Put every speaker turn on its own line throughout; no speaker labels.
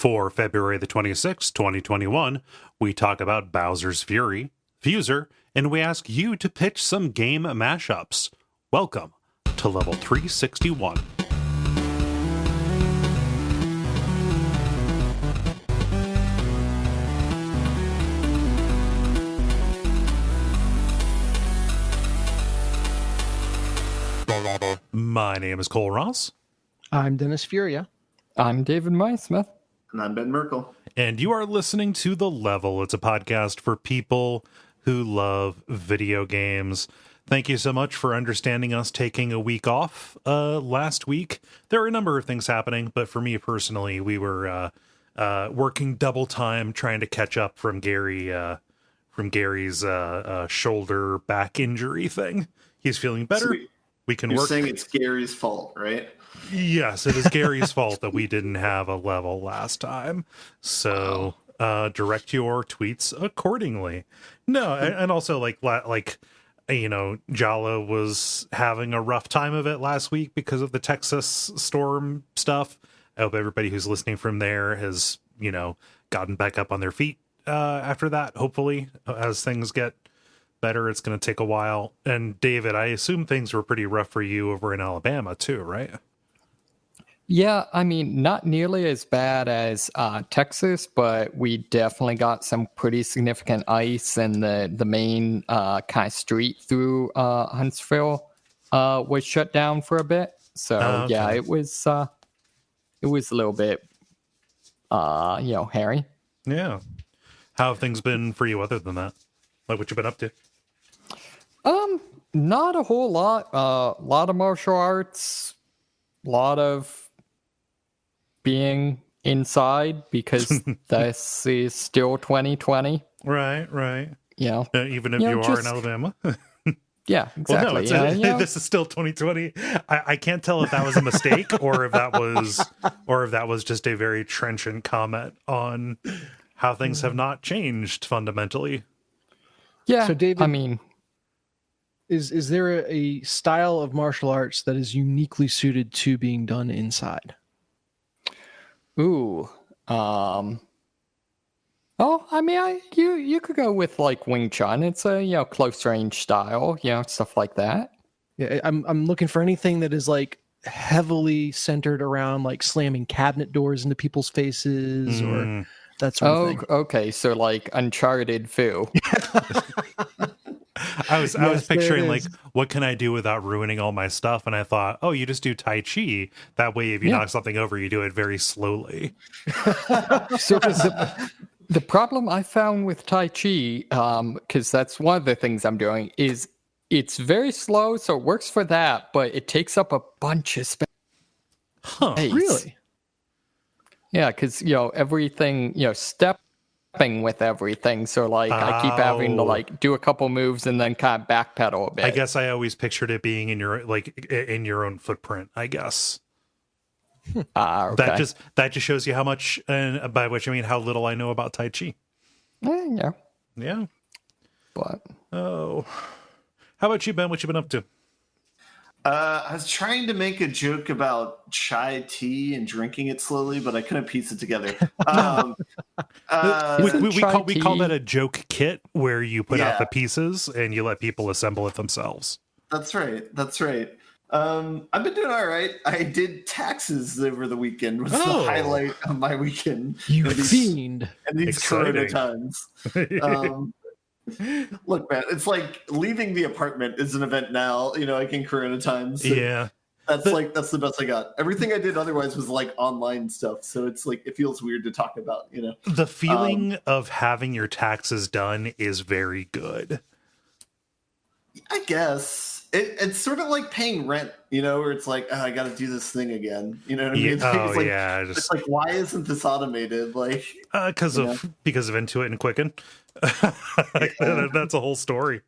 For February the 26th, 2021, we talk about Bowser's Fury, Fuser, and we ask you to pitch some game mashups. Welcome to Level 361. My name is Cole Ross.
I'm Dennis Furia.
I'm David Smith.
And I'm Ben Merkel.
And you are listening to The Level. It's a podcast for people who love video games. Thank you so much for understanding us taking a week off last week. There were a number of things happening, but for me personally, we were working double time trying to catch up from Gary's shoulder back injury thing. He's feeling better.
Sweet.
We can
You're
work.
saying it's Gary's fault, right?
Yes, it is Gary's fault that we didn't have a level last time. So direct your tweets accordingly. No, and also like Jala was having a rough time of it last week because of the Texas storm stuff. I hope everybody who's listening from there has, gotten back up on their feet after that. Hopefully, as things get better, it's going to take a while. And David, I assume things were pretty rough for you over in Alabama too, right?
Yeah, I mean, not nearly as bad as Texas, but we definitely got some pretty significant ice, and the main kind of street through Huntsville was shut down for a bit. So okay. Yeah, it was a little bit hairy.
Yeah. How have things been for you other than that? Like what you've been up to?
Not a whole lot. A lot of martial arts, a lot of being inside because this is still 2020.
Right.
Yeah.
Even if you are in Alabama.
Yeah, exactly.
Well, no, this is still 2020. I can't tell if that was a mistake or if that was just a very trenchant comment on how things have not changed fundamentally.
Yeah.
So David,
I mean,
is there a style of martial arts that is uniquely suited to being done inside?
Ooh. Oh, I mean, you could go with like Wing Chun. It's a close range style, stuff like that.
Yeah, I'm looking for anything that is like heavily centered around like slamming cabinet doors into people's faces or that sort of thing.
Okay, so like Uncharted Fu.
I was picturing like, what can I do without ruining all my stuff? And I thought, you just do Tai Chi. That way, if you knock something over, you do it very slowly.
So the problem I found with Tai Chi, because that's one of the things I'm doing, is it's very slow, so it works for that, but it takes up a bunch of space.
Huh,
really?
Yeah, because, everything, stepping with everything, so like I keep having to like do a couple moves and then kind of backpedal a bit.
I guess I always pictured it being in your own footprint, I guess.
Okay.
That just shows you how much, and by which I mean how little I know about Tai Chi.
Yeah.
But how about you, Ben? What you been up to?
I was trying to make a joke about chai tea and drinking it slowly, but I couldn't piece it together.
We call that a joke kit, where you put out the pieces and you let people assemble it themselves.
That's right. I've been doing all right. I did taxes over the weekend. Was the highlight of my weekend.
You fiend!
And these Corona times. Look, man, it's like leaving the apartment is an event now. Like in Corona times. So
yeah,
that's the best I got. Everything I did otherwise was like online stuff. So it's like it feels weird to talk about.
The feeling of having your taxes done is very good.
I guess. It's sort of like paying rent, where it's like, I got to do this thing again. You know what I mean? It's like, why isn't this automated? Like,
because of Intuit and Quicken. That's a whole story.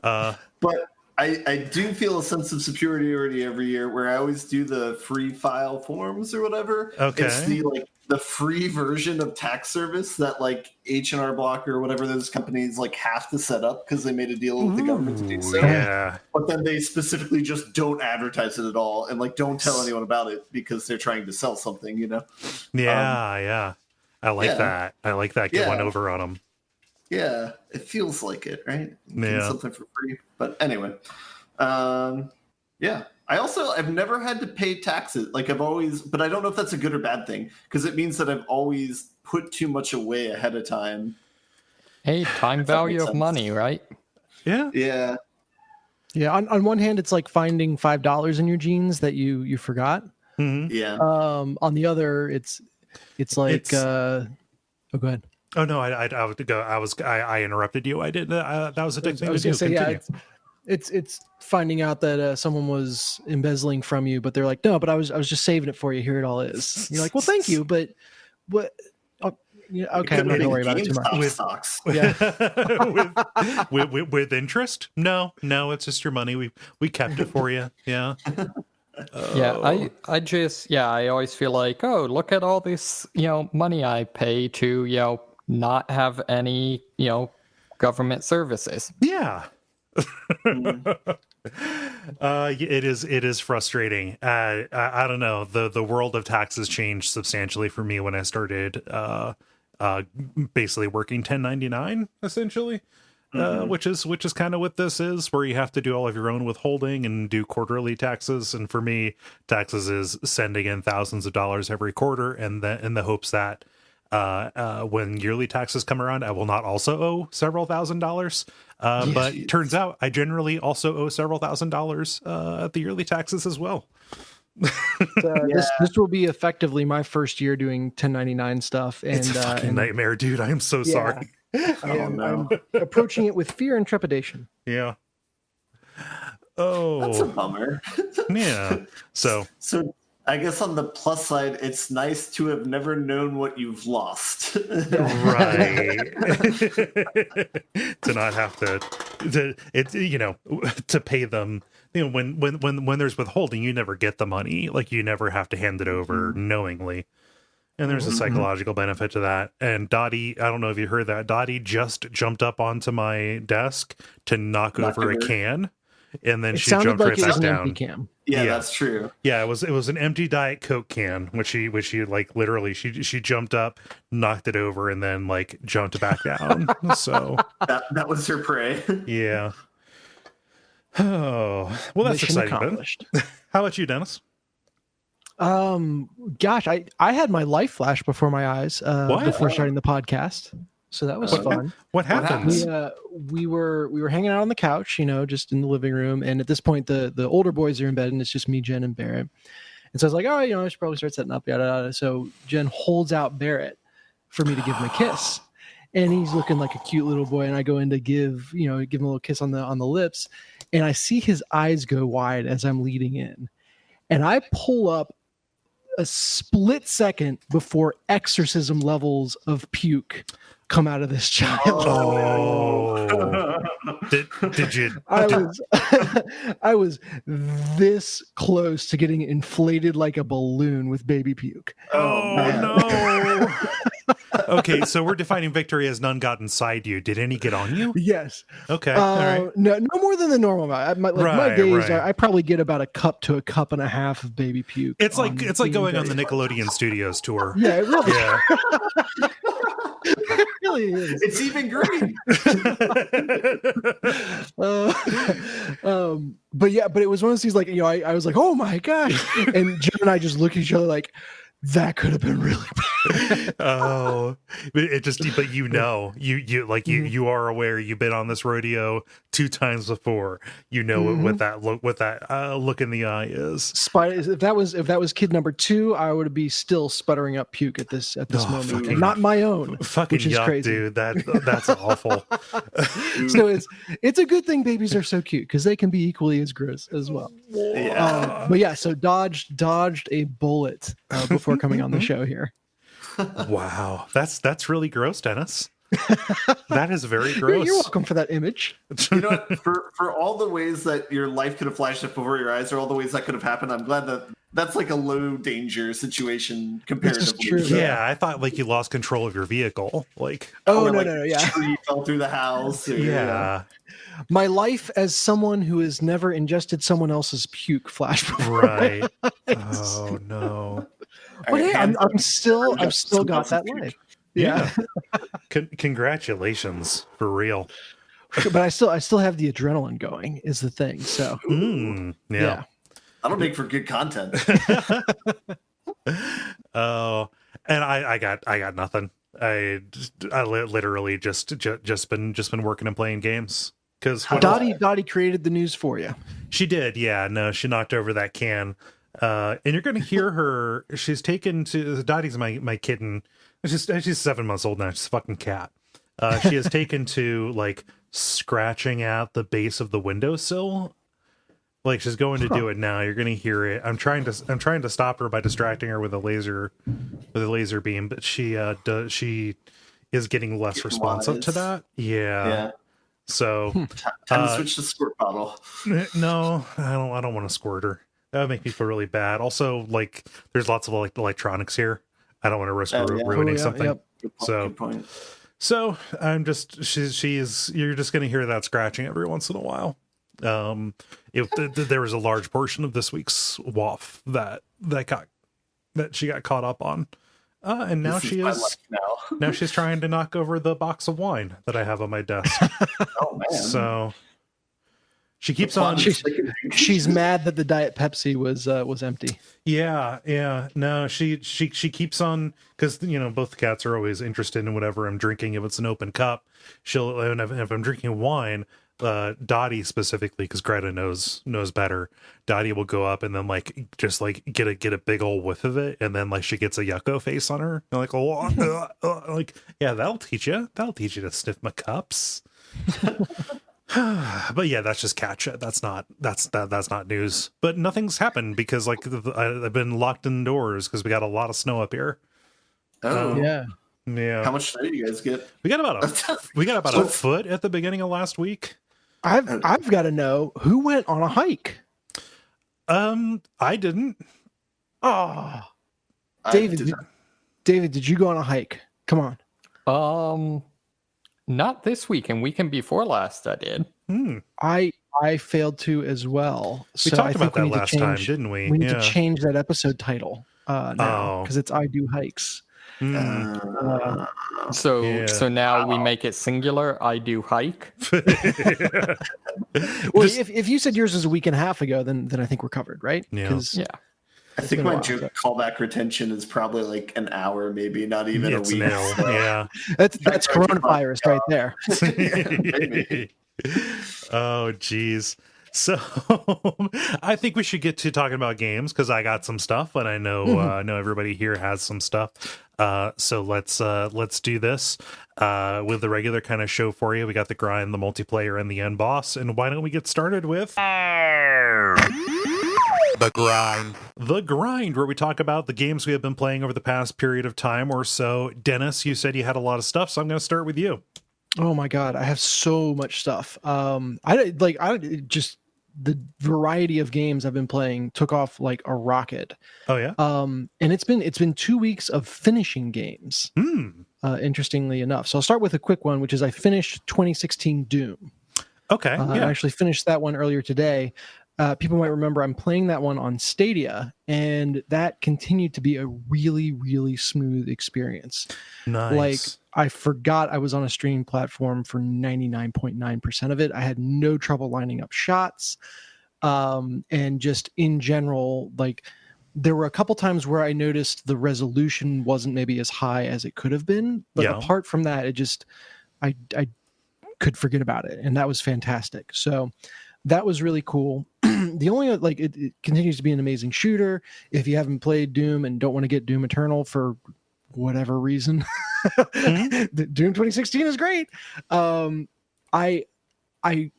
But I do feel a sense of superiority every year, where I always do the free file forms or whatever.
Okay,
it's the free version of tax service that like H&R Block or whatever those companies like have to set up because they made a deal with the government to do so.
Yeah.
But then they specifically just don't advertise it at all and like don't tell anyone about it because they're trying to sell something,
Yeah, yeah. I like that. I like that. Get one over on them.
Yeah, it feels like it, right? Something for free. But anyway, yeah. I've never had to pay taxes. Like but I don't know if that's a good or bad thing, because it means that I've always put too much away ahead of time.
Hey, time value of money, right?
Yeah.
Yeah.
Yeah. On one hand, it's like finding $5 in your jeans that you forgot.
Mm-hmm.
Yeah.
On the other, it's like oh, go ahead.
Oh no, I would go. I interrupted you. I didn't. That was a big thing.
I was
to
going
do.
to say, yeah, it's finding out that someone was embezzling from you, but they're like, no, but I was just saving it for you. Here it all is. And you're like, well, thank you, but what? Yeah, okay, I'm not gonna worry about it too much.
With interest? No, it's just your money. We kept it for you. Yeah.
Yeah, I always feel like, oh, look at all this, money I pay to, not have any, government services.
Yeah. It is frustrating. I don't know. The world of taxes changed substantially for me when I started basically working 1099 essentially. Which is kind of what this is, where you have to do all of your own withholding and do quarterly taxes. And for me, taxes is sending in thousands of dollars every quarter, and in the hopes that when yearly taxes come around, I will not also owe several $1,000s. But turns out I generally also owe several $1,000s at the yearly taxes as well.
This will be effectively my first year doing 1099 stuff, and
it's a fucking nightmare, dude. I am so sorry.
I'm approaching it with fear and trepidation.
Yeah. Oh,
that's a bummer.
Yeah. So
I guess on the plus side, it's nice to have never known what you've lost.
Right. To not have to pay them. When there's withholding, you never get the money. Like, you never have to hand it over knowingly. And there's a psychological benefit to that. And Dottie, I don't know if you heard that, Dottie just jumped up onto my desk to knock over a can, and then she jumped right back down.
Can.
Yeah, that's true.
Yeah, it was an empty Diet Coke can, which she like literally she jumped up, knocked it over, and then like jumped back down. So
that was her prey.
Yeah. Oh, well, that's
Mission
exciting.
Accomplished.
How about you, Dennis?
Gosh, I had my life flash before my eyes before starting the podcast, so that was fun.
What happened?
We were hanging out on the couch, just in the living room, and at this point the older boys are in bed, and it's just me, Jen, and Barrett. And so I was like, oh, I should probably start setting up, yada yada. So Jen holds out Barrett for me to give him a kiss, and he's looking like a cute little boy, and I go in to give him a little kiss on the lips, and I see his eyes go wide as I'm leading in, and I pull up a split second before exorcism levels of puke come out of this child.
Oh. Did you?
I was this close to getting inflated like a balloon with baby puke.
No. Okay, so we're defining victory as none got inside you. Did any get on you?
Yes.
Okay. All right.
No more than the normal amount. My days are, I probably get about a cup to a cup and a half of baby puke.
It's like going on the Nickelodeon Studios tour.
Yeah, it really,
yeah.
It really is.
It's even green.
But it was one of those things like, I was like, oh my gosh, and Jen and I just look at each other like, that could have been really bad.
Oh, but you are aware you've been on this rodeo 2 times before. You know what that look in the eye is.
If that was kid number 2, I would be still sputtering up puke at this moment, and not my own.
Fucking
which is
yuck,
crazy,
dude. That's awful.
So it's a good thing babies are so cute, because they can be equally as gross as well.
Yeah.
But yeah, so dodged a bullet before coming on the show here.
Wow, that's really gross, Dennis. That is very gross.
You're welcome for that image.
You know what? For all the ways that your life could have flashed up before your eyes, or all the ways that could have happened, I'm glad that that's like a low danger situation comparatively.
True,
yeah, I thought like you lost control of your vehicle. Like,
no,
yeah, tree fell through the house. Or,
yeah.
My life as someone who has never ingested someone else's puke flashed before.
Right. Oh no.
But hey, I'm still got that life. Yeah.
Congratulations, for real.
But I still have the adrenaline going is the thing. So
yeah.
That'll make for good content.
Oh, and I got nothing. I literally just been working and playing games because
Dottie created the news for you.
She did, yeah. No, she knocked over that can, and you're gonna hear her. She's taken to Dottie's my kitten. She's 7 months old now. She's a fucking cat. She has taken to like scratching at the base of the windowsill. Like she's going to do it now. You're going to hear it. I'm trying to stop her by distracting her with a laser beam, but she is getting less responsive to that. Yeah. So
time to switch to squirt bottle.
No, I don't want to squirt her. That would make me feel really bad. Also, like there's lots of like electronics here. I don't want to risk ruining something.
Yep.
Good point.
So I'm just you're just going to hear that scratching every once in a while. There was a large portion of this week's WAF that she got caught up on, and now now she's trying to knock over the box of wine that I have on my desk.
Oh man!
So she keeps on.
She's mad that the Diet Pepsi was empty.
Yeah. No, she keeps on because both cats are always interested in whatever I'm drinking. If it's an open cup, if I'm drinking wine. Dottie specifically, because Greta knows better. Dottie will go up and then just get a big old whiff of it, and then she gets a yucko face on her. And yeah, that'll teach you to sniff my cups. But yeah, that's just cat shit. That's not news. But nothing's happened because I've been locked indoors because we got a lot of snow up here.
Oh
yeah.
Yeah.
How much snow do you guys get?
We got about a foot at the beginning of last week.
I've got to know who went on a hike.
I didn't.
Oh, David, did you go on a hike? Come
on. Not this week, and weekend before last I did.
I failed to as well.
We talked about that last time, didn't we?
We need to change that episode title now because it's I Do Hikes.
So now we make it singular. I do hike.
Well, if you said yours was a week and a half ago, then I think we're covered, right?
Yeah.
I think my joke callback retention is probably an hour, maybe not even a week. So.
Yeah,
that's coronavirus right there.
Maybe.
Oh, geez. So I think we should get to talking about games because I got some stuff, and I know everybody here has some stuff. So let's do this with the regular kind of show for you. We got the grind, the multiplayer, and the end boss. And why don't we get started with the grind, where we talk about the games we have been playing over the past period of time or so. Dennis, you said you had a lot of stuff, so I'm going to start with you.
Oh my God, I have so much stuff. The variety of games I've been playing took off like a rocket.
Oh yeah.
And it's been 2 weeks of finishing games. Interestingly enough. So I'll start with a quick one, which is I finished 2016 Doom.
Okay.
I actually finished that one earlier today. People might remember I'm playing that one on Stadia, and that continued to be a really, really smooth experience.
Nice.
I forgot I was on a streaming platform for 99.9% of it. I had no trouble lining up shots. And just in general, there were a couple times where I noticed the resolution wasn't maybe as high as it could have been. But apart from that, I could forget about it. And that was fantastic. So that was really cool. The only, it continues to be an amazing shooter. If you haven't played Doom and don't want to get Doom Eternal for whatever reason, Doom 2016 is great. I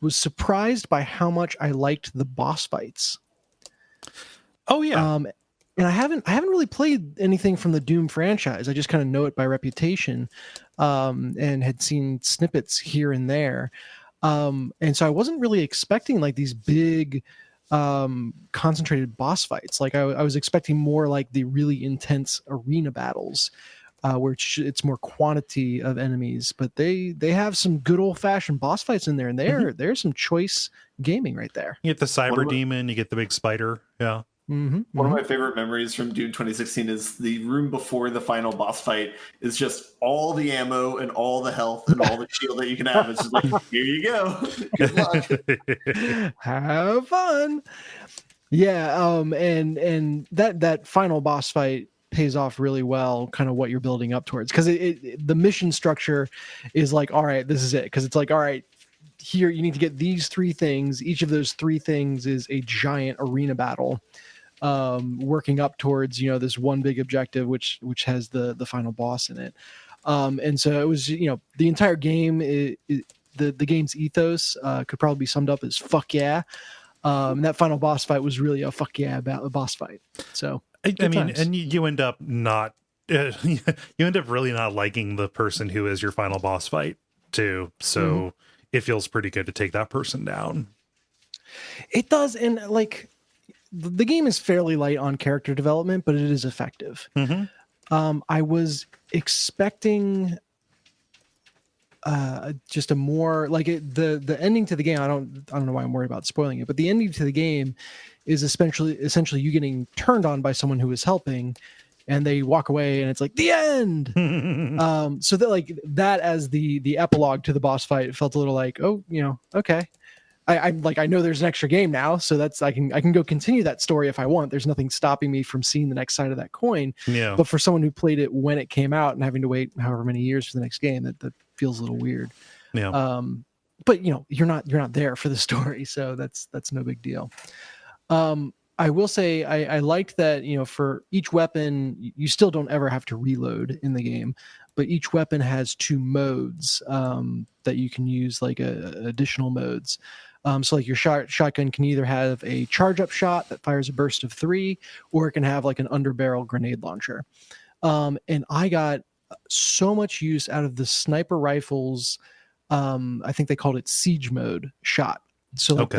was surprised by how much I liked the boss fights.
Oh yeah.
And I haven't really played anything from the Doom franchise. I just kind of know it by reputation, and had seen snippets here and there. And so I wasn't really expecting these big concentrated boss fights. I was expecting more like the really intense arena battles, where it's more quantity of enemies, but they have some good old-fashioned boss fights in there, and there's some choice gaming right there.
You get the cyber demon, you get the big spider.
Mm-hmm,
One of my favorite memories from Dune 2016 is the room before the final boss fight is just all the ammo and all the health and all the shield that you can have. It's just like, here you go. Good luck.
Have fun. Yeah, and that final boss fight pays off really well, kind of what you're building up towards, because the mission structure is like, all right, this is it, because it's like, all right, here you need to get these 3 things. Each of those 3 things is a giant arena battle, working up towards this one big objective, which has the final boss in it. And so it was the entire game, the game's ethos could probably be summed up as fuck yeah. And that final boss fight was really a fuck yeah about a boss fight. So
I mean, and you end up not you end up really not liking the person who is your final boss fight too. So it feels pretty good to take that person down.
It does, and like the game is fairly light on character development, but it is effective. I was expecting just a more like the ending to the game. I don't know why I'm worried about spoiling it, but the ending to the game is essentially you getting turned on by someone who is helping, and they walk away, and it's like the end. So that like that as the epilogue to the boss fight, it felt a little like, oh, okay. I'm like, I know there's an extra game now, so that's I can go continue that story if I want. There's nothing stopping me from seeing the next side of that coin.
Yeah.
But for someone who played it when it came out and having to wait however many years for the next game, that feels a little weird.
Yeah.
But you're not there for the story, so that's no big deal. I will say I liked that for each weapon you still don't ever have to reload in the game, but each weapon has 2 modes that you can use, like additional modes. So like your shotgun can either have a charge up shot that fires a burst of 3, or it can have like an underbarrel grenade launcher. And I got so much use out of the sniper rifles. I think they called it siege mode shot. So like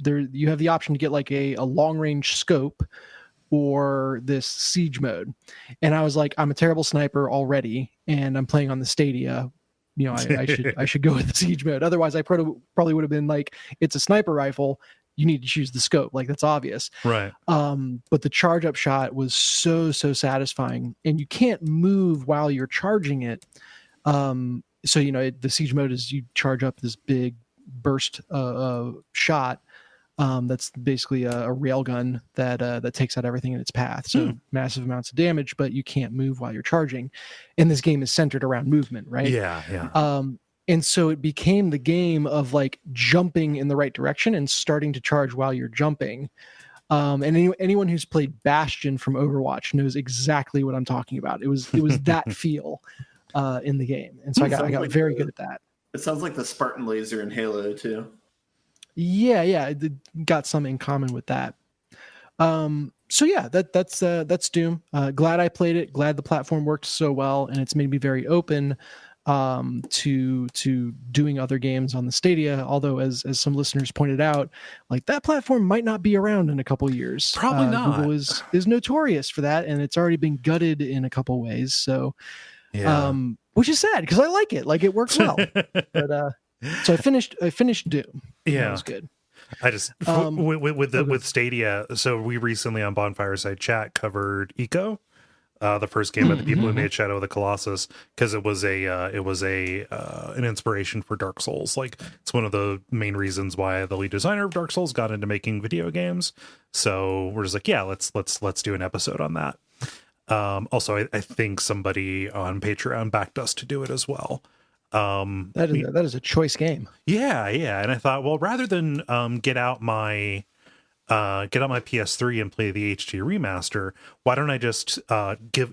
you have the option to get like a long range scope or this siege mode. And I was like, I'm a terrible sniper already, and I'm playing on the Stadia. I should go with the siege mode. Otherwise, I probably would have been like, it's a sniper rifle. You need to choose the scope. Like, that's obvious.
Right.
But the charge up shot was so satisfying, and you can't move while you're charging it. So, the siege mode is you charge up this big burst shot. That's basically a railgun that takes out everything in its path. So massive amounts of damage, but you can't move while you're charging. And this game is centered around movement, right?
Yeah.
And so it became the game of like jumping in the right direction and starting to charge while you're jumping. And anyone who's played Bastion from Overwatch knows exactly what I'm talking about. It was that feel in the game. And so I got very good at that.
It sounds like the Spartan laser in Halo too.
Yeah, it got some in common with that. So yeah, that's Doom. Glad I played it. Glad the platform worked so well, and it's made me very open to doing other games on the Stadia. Although, as some listeners pointed out, like that platform might not be around in a couple of years.
Probably not.
Google is notorious for that, and it's already been gutted in a couple ways. So, which is sad because I like it. Like it works well, but. So I finished Doom.
Yeah,
that was good.
I just with Stadia. So we recently on Bonfireside Chat covered Eco, the first game by the people who made Shadow of the Colossus, because it was an inspiration for Dark Souls. Like it's one of the main reasons why the lead designer of Dark Souls got into making video games. So we're just like, yeah, let's do an episode on that. Also, I think somebody on Patreon backed us to do it as well.
That is a choice game.
Yeah, and I thought, well, rather than get out my PS3 and play the HD remaster, why don't I just give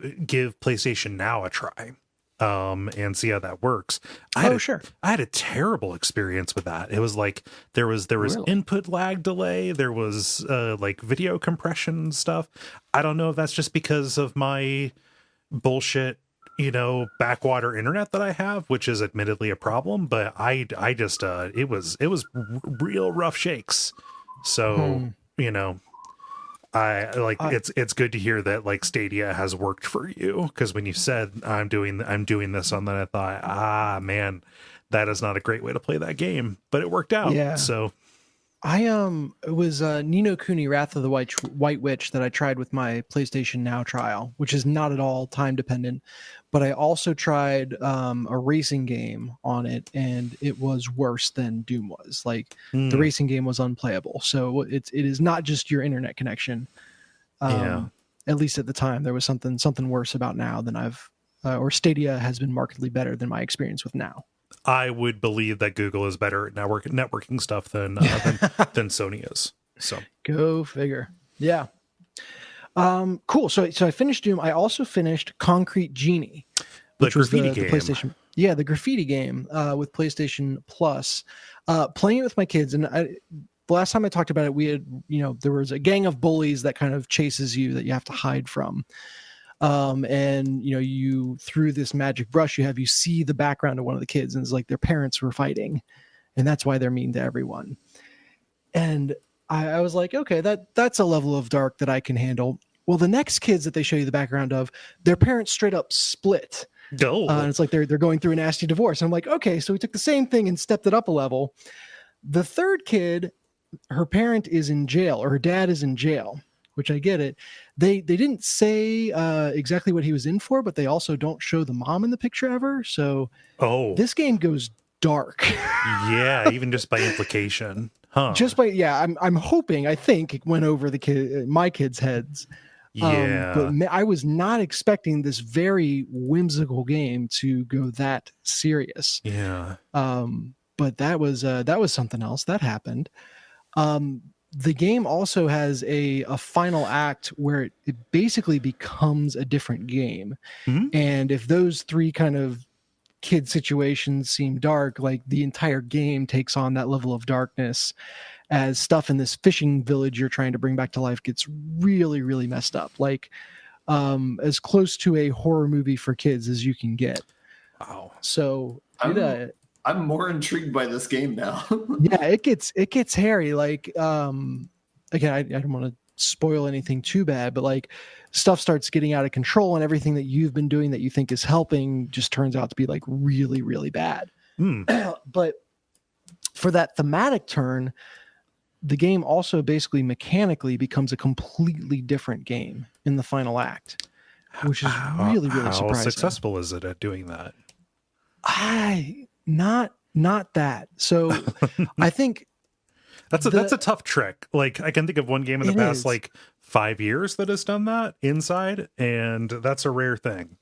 PlayStation Now a try and see how that works. I had a terrible experience with that. It was like there was really? Input lag delay, there was like video compression stuff. I don't know if that's just because of my bullshit backwater internet that I have, which is admittedly a problem, but I just it was real rough shakes. So I like it's good to hear that like Stadia has worked for you, because when you said I'm doing this on that, I thought, man, that is not a great way to play that game, but it worked out.
Yeah.
So
It was Ni no Kuni Wrath of the White Witch that I tried with my PlayStation Now trial, which is not at all time dependent. But I also tried a racing game on it, and it was worse than Doom was. Like the racing game was unplayable. So it is not just your internet connection. At least at the time, there was something worse about Now than or Stadia has been markedly better than my experience with Now.
I would believe that Google is better at networking stuff than Sony is. So
go figure. Yeah. Cool. So I finished Doom. I also finished Concrete Genie, which was the PlayStation. Yeah, the graffiti game with PlayStation Plus. Playing it with my kids, and the last time I talked about it, we had there was a gang of bullies that kind of chases you that you have to hide from. And you through this magic brush you see the background of one of the kids, and it's like their parents were fighting, and that's why they're mean to everyone. And I was like, okay, that's a level of dark that I can handle. Well, the next kids that they show you the background of, their parents straight up split. And it's like they're going through a nasty divorce. And I'm like, okay, so we took the same thing and stepped it up a level. The third kid, her parent is in jail, or her dad is in jail, which I get it. They didn't say exactly what he was in for, but they also don't show the mom in the picture ever. So this game goes dark.
Yeah, even just by implication. Huh.
I'm hoping, I think it went over my kids' heads.
Yeah.
But I was not expecting this very whimsical game to go that serious.
Yeah.
But that was something else that happened. The game also has a final act where it basically becomes a different game. Mm-hmm. And if those three kind of kid situations seem dark, like the entire game takes on that level of darkness as stuff in this fishing village you're trying to bring back to life gets really, really messed up. Like as close to a horror movie for kids as you can get.
Wow.
So
I'm more intrigued by this game now.
Yeah, it gets hairy. Like, again, I don't want to spoil anything too bad, but like stuff starts getting out of control, and everything that you've been doing that you think is helping just turns out to be like really, really bad. But for that thematic turn, the game also basically mechanically becomes a completely different game in the final act, which is really, really surprising.
How successful is it at doing that?
Not that. So I think
that's a tough trick. Like I can think of one game in the past like 5 years that has done that inside, and that's a rare thing.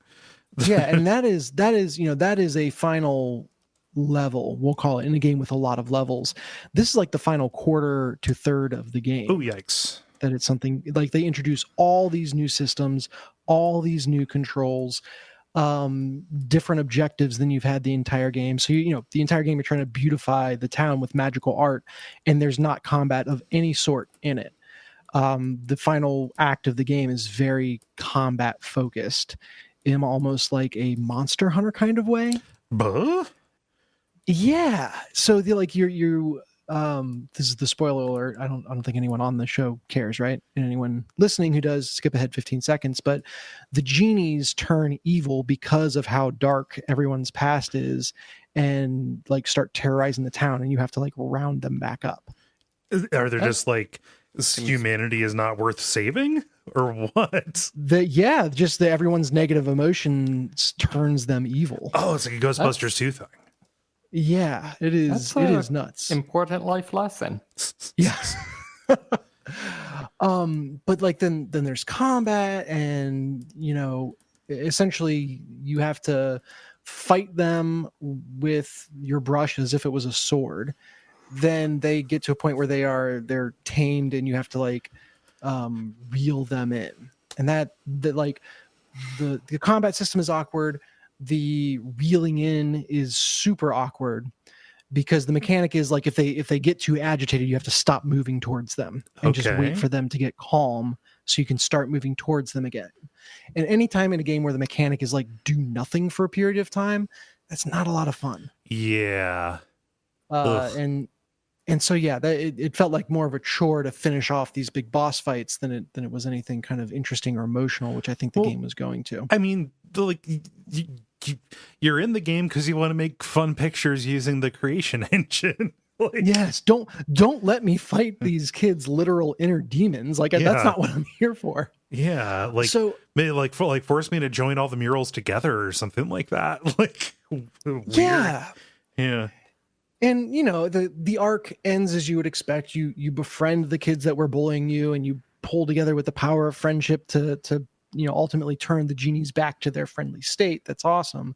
Yeah, and that is a final level, we'll call it, in a game with a lot of levels. This is like the final quarter to third of the game.
Oh, yikes.
That it's something like they introduce all these new systems, all these new controls, different objectives than you've had the entire game. So the entire game you're trying to beautify the town with magical art, and there's not combat of any sort in it. The final act of the game is very combat focused in almost like a Monster Hunter kind of way. Yeah. So this is the spoiler alert. I don't think anyone on the show cares, right? And anyone listening who does, skip ahead 15 seconds. But the genies turn evil because of how dark everyone's past is, and like start terrorizing the town, and you have to like round them back up.
Are they just like humanity is not worth saving, or what?
Just everyone's negative emotions turns them evil.
Oh, it's like a Ghostbusters 2 thing.
Yeah, it is. It is nuts.
Important life lesson.
Yes. But like then there's combat, and essentially you have to fight them with your brush as if it was a sword. Then they get to a point where they're tamed, and you have to like reel them in, and that like the combat system is awkward. The reeling in is super awkward because the mechanic is like if they get too agitated, you have to stop moving towards them and just wait for them to get calm so you can start moving towards them again. And anytime in a game where the mechanic is like do nothing for a period of time, that's not a lot of fun.
Yeah.
And so it felt like more of a chore to finish off these big boss fights than it was anything kind of interesting or emotional, which I think the game was going to.
I mean, you're in the game because you want to make fun pictures using the creation engine. Like,
Yes, don't let me fight these kids' literal inner demons. Like
Yeah.
that's not what I'm here for.
yeah, like
So
maybe force me to join all the murals together or something like that. Like weird.
yeah,
Yeah.
and the arc ends as you would expect. You befriend the kids that were bullying you, and you pull together with the power of friendship to ultimately turn the genies back to their friendly state. That's awesome,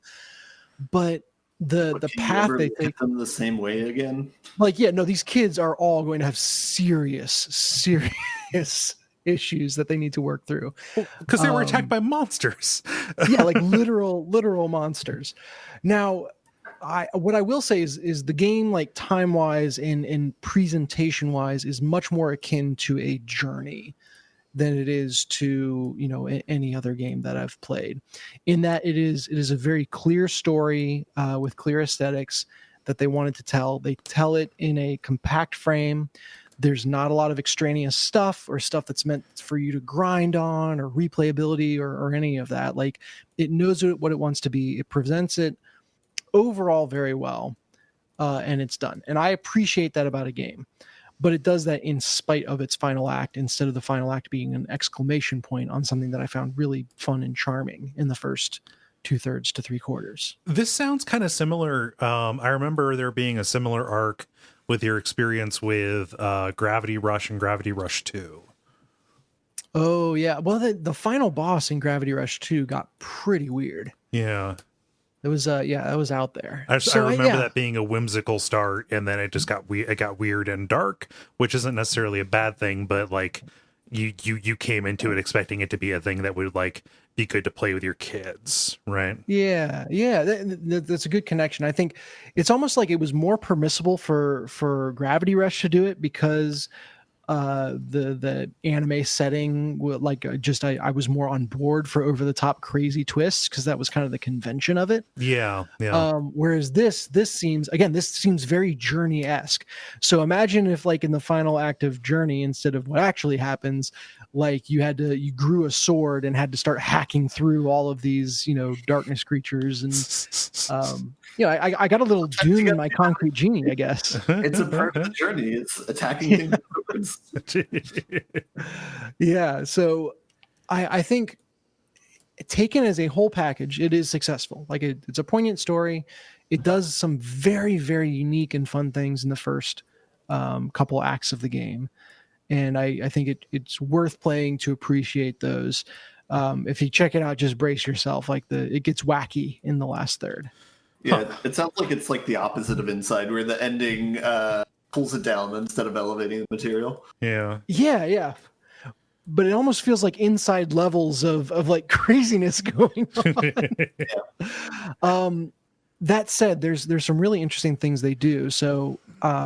but the
Can you
path
ever
they
look
take,
at them the same way again?
these kids are all going to have serious issues that they need to work through.
Because they were attacked by monsters.
Yeah, like literal monsters. Now, what I will say is the game, like time wise and presentation wise, is much more akin to a Journey than it is to any other game that I've played, in that it is a very clear story with clear aesthetics that they wanted to tell. They tell it in a compact frame. There's not a lot of extraneous stuff or stuff that's meant for you to grind on or replayability or any of that. Like, it knows what it wants to be. It presents it overall very well, and it's done. And I appreciate that about a game. But it does that in spite of its final act, instead of the final act being an exclamation point on something that I found really fun and charming in the first 2/3 to 3/4.
This sounds kind of similar. I remember there being a similar arc with your experience with Gravity Rush and Gravity Rush 2.
Oh, yeah. Well, the final boss in Gravity Rush 2 got pretty weird.
Yeah.
It was that was out there.
I remember that being a whimsical start, and then it just got it got weird and dark, which isn't necessarily a bad thing, but like you came into it expecting it to be a thing that would like be good to play with your kids, right?
Yeah. That's a good connection. I think it's almost like it was more permissible for Gravity Rush to do it because the anime setting, I was more on board for over the top crazy twists because that was kind of the convention of it.
Yeah.
Whereas this seems very Journey-esque. So imagine if, like, in the final act of Journey, instead of what actually happens, like you grew a sword and had to start hacking through all of these darkness creatures, and I got a little Doom in my concrete genie, I guess.
It's a part of the journey. It's attacking things backwards.
Yeah, so I think taken as a whole package, it is successful. Like, it's a poignant story. It does some very, very unique and fun things in the first couple acts of the game, and I think it's worth playing to appreciate those. If you check it out, just brace yourself. Like, it gets wacky in the last third.
Yeah, It sounds like it's like the opposite of Inside, where the ending pulls it down instead of elevating the material.
Yeah. But it almost feels like Inside levels of like craziness going on. That said, there's some really interesting things they do. So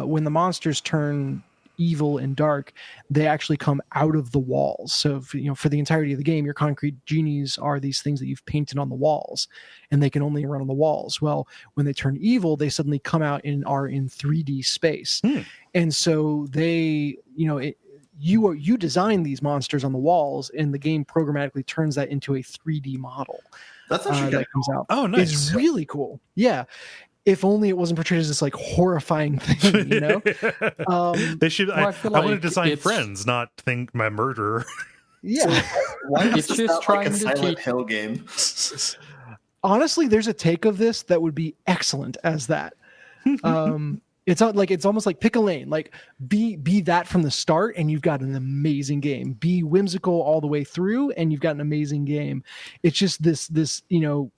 when the monsters turn evil and dark, they actually come out of the walls. So for the entirety of the game, your concrete genies are these things that you've painted on the walls, and they can only run on the walls. Well, when they turn evil, they suddenly come out and are in 3D space. And so they you design these monsters on the walls, and the game programmatically turns that into a 3D model.
That's actually
that comes out.
Oh, nice.
It's really cool. Yeah. If only it wasn't portrayed as this like horrifying thing,
They should.
Well,
I want to design friends, not think my murderer.
Yeah.
Why is
It's
this
just
not like
trying
a
to
Silent
teach-
Hill game?
Honestly, there's a take of this that would be excellent as that. It's not like, it's almost like pick a lane, like be that from the start, and you've got an amazing game. Be whimsical all the way through, and you've got an amazing game. It's just this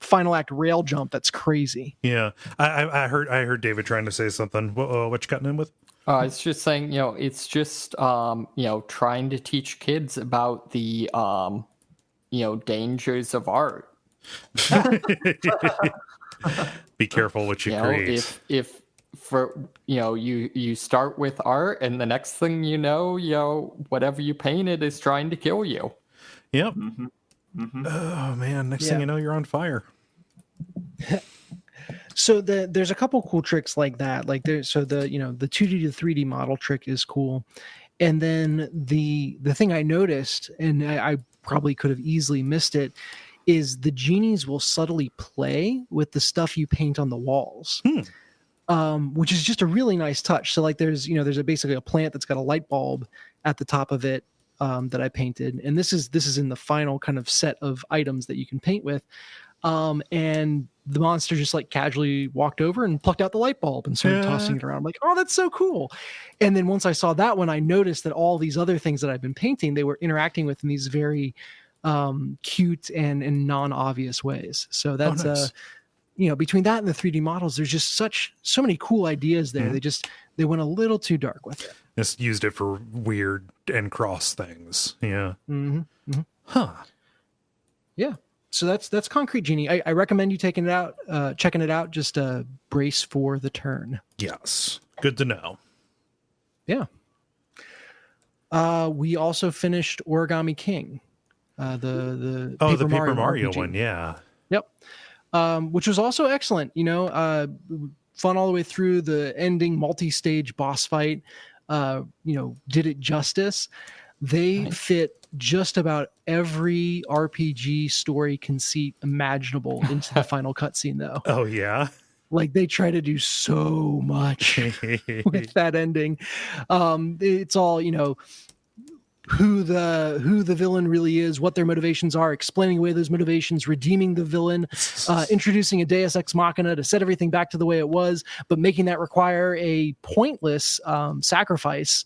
final act rail jump that's crazy.
Yeah, I heard David trying to say something. What you gotten in with?
It's just saying, it's just trying to teach kids about the dangers of art.
Be careful what you create.
If for you start with art, and the next thing whatever you painted is trying to kill you.
Yep. Oh man, next thing you know, you're on fire.
So there's a couple cool tricks like that. Like the 2D to 3D model trick is cool. And then the thing I noticed, and I probably could have easily missed it, is the genies will subtly play with the stuff you paint on the walls. which is just a really nice touch. So like there's basically a plant that's got a light bulb at the top of it that I painted, and this is in the final kind of set of items that you can paint with. And the monster just like casually walked over and plucked out the light bulb and started tossing it around. I'm like, oh, that's so cool. And then once I saw that one, I noticed that all these other things that I've been painting, they were interacting with in these very cute and non-obvious ways. So that's
nice.
Between that and the 3D models, there's just so many cool ideas there. They went a little too dark with it.
Just used it for weird and cross things. Yeah.
Mm-hmm. Mm-hmm.
Huh.
Yeah. So that's Concrete Genie. I recommend you checking it out. Just brace for the turn.
Yes. Good to know.
Yeah. We also finished Origami King. The
Paper Mario one. Yeah.
Yep. Which was also excellent. Fun all the way through. The ending multi-stage boss fight. Did it justice. They fit just about every RPG story conceit imaginable into the final cutscene, though.
Oh yeah,
like they try to do so much with that ending. It's all who the villain really is, what their motivations are, explaining away those motivations, redeeming the villain, introducing a Deus Ex Machina to set everything back to the way it was, but making that require a pointless sacrifice,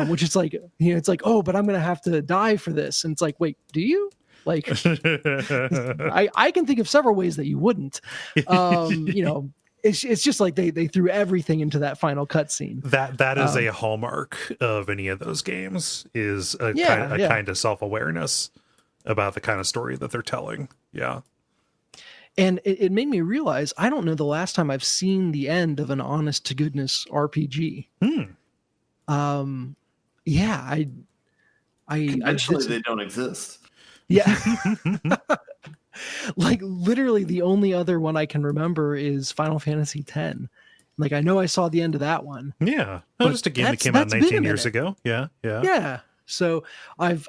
which is like, it's like, oh, but I'm going to have to die for this. And it's like, wait, do you? Like, I can think of several ways that you wouldn't. It's just like they threw everything into that final cutscene.
That is a hallmark of any of those games, is a kind of self-awareness about the kind of story that they're telling. Yeah.
And it made me realize, I don't know the last time I've seen the end of an honest to goodness RPG.
Eventually they don't exist.
Yeah. Like literally the only other one I can remember is Final Fantasy X. Like I know I saw the end of that one.
Yeah. Oh, just a game that came out 19 years ago. Yeah. Yeah.
Yeah. So I've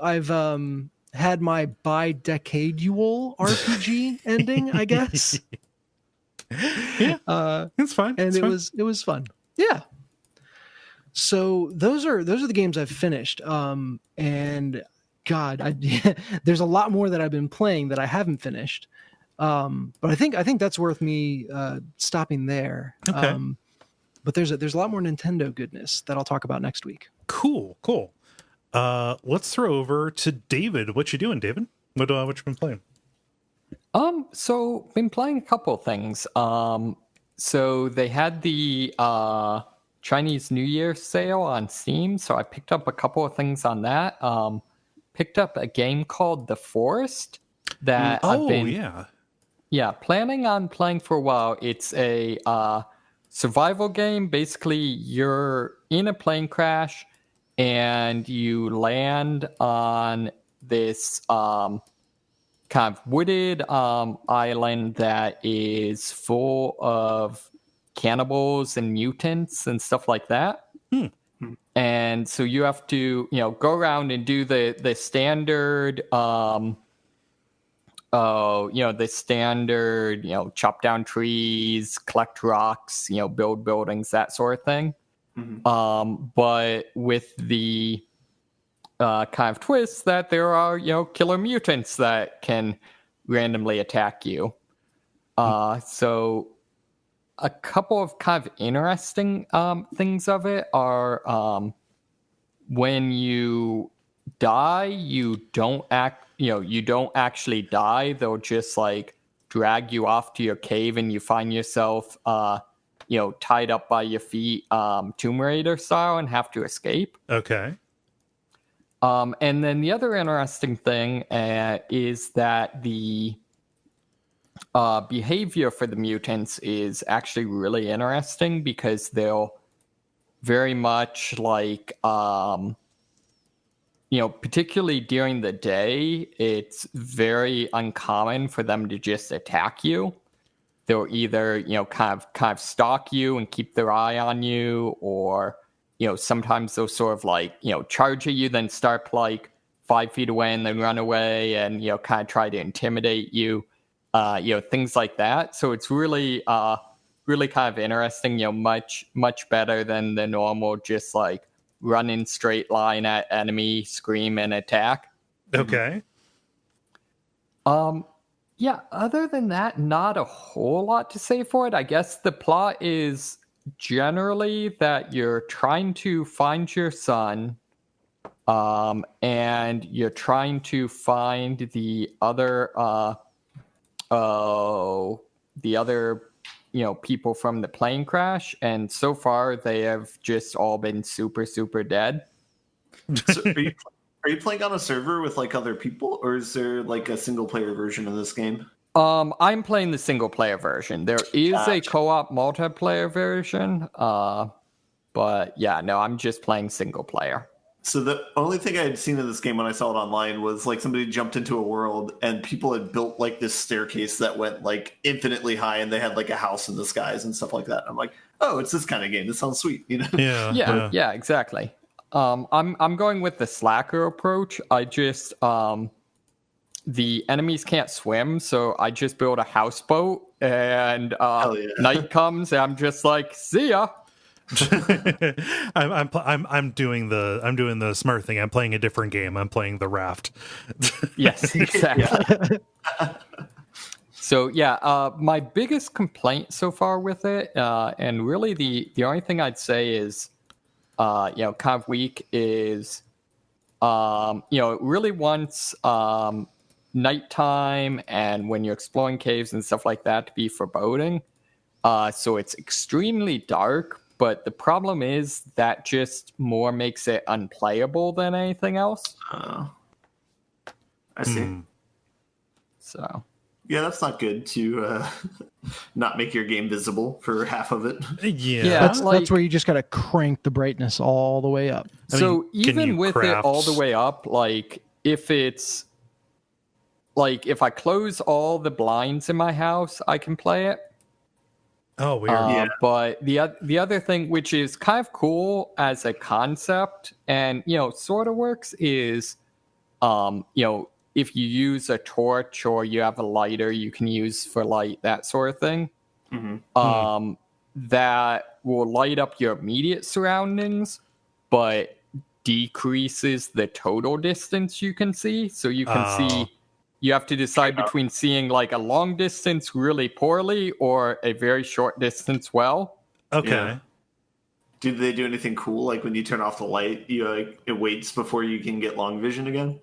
had my bi-decadual RPG ending, I guess.
Yeah. It's fine.
And it was fun. Yeah. So those are the games I've finished. And God, there's a lot more that I've been playing that I haven't finished. But I think that's worth me stopping there.
Okay.
But there's a lot more Nintendo goodness that I'll talk about next week.
Cool. Let's throw over to David. What you doing, David? What you been playing?
So been playing a couple of things. So they had the Chinese New Year sale on Steam, so I picked up a couple of things on that. Picked up a game called The Forest that I've been planning on playing for a while. It's a survival game. Basically, you're in a plane crash and you land on this kind of wooded island that is full of cannibals and mutants and stuff like that. And so you have to, go around and do the standard, chop down trees, collect rocks, build buildings, that sort of thing. Mm-hmm. But with the kind of twist that there are, killer mutants that can randomly attack you. So a couple of kind of interesting things of it are when you die, you don't actually die. They'll just like drag you off to your cave and you find yourself tied up by your feet, Tomb Raider style, and have to escape.
Okay.
And then the other interesting thing is that the behavior for the mutants is actually really interesting, because they'll very much like, particularly during the day, it's very uncommon for them to just attack you. They'll either, kind of stalk you and keep their eye on you, or, sometimes they'll sort of like, charge at you, then start like 5 feet away and then run away and, kind of try to intimidate you. Things like that. So it's really really kind of interesting. Much better than the normal just like run in straight line at enemy, scream, and attack.
Okay.
Yeah, other than that, not a whole lot to say for it. I guess the plot is generally that you're trying to find your son, and you're trying to find the other people from the plane crash, and so far they have just all been super, super dead.
So are you playing on a server with like other people, or is there like a single player version of this game?
I'm playing the single player version. There is a
Gotcha.
co-op multiplayer version, but yeah, no, I'm just playing single player.
So the only thing I had seen in this game when I saw it online was like somebody jumped into a world and people had built like this staircase that went like infinitely high, and they had like a house in the skies and stuff like that. I'm like, oh, it's this kind of game. This sounds sweet, you know?
Yeah, exactly. I'm going with the slacker approach. I just the enemies can't swim, so I just build a houseboat, and night comes, and I'm just like, see ya.
I'm doing the smart thing. I'm playing a different game. I'm playing the raft.
Yes, exactly. So yeah, my biggest complaint so far with it, and really the only thing I'd say is, kind of weak is, it really wants nighttime and when you're exploring caves and stuff like that to be foreboding. So it's extremely dark, but the problem is that just more makes it unplayable than anything else.
I see.
So
yeah, that's not good to not make your game visible for half of it.
Yeah,
that's where you just got to crank the brightness all the way up.
So even with it all the way up, like if it's like if I close all the blinds in my house, I can play it.
Oh, weird.
But the other thing, which is kind of cool as a concept, and sort of works, is if you use a torch or you have a lighter you can use for light, that sort of thing, that will light up your immediate surroundings, but decreases the total distance you can see. So you can see. You have to decide between seeing like a long distance really poorly or a very short distance well.
Okay.
Yeah. Did they do anything cool? Like when you turn off the light, it waits before you can get long vision again?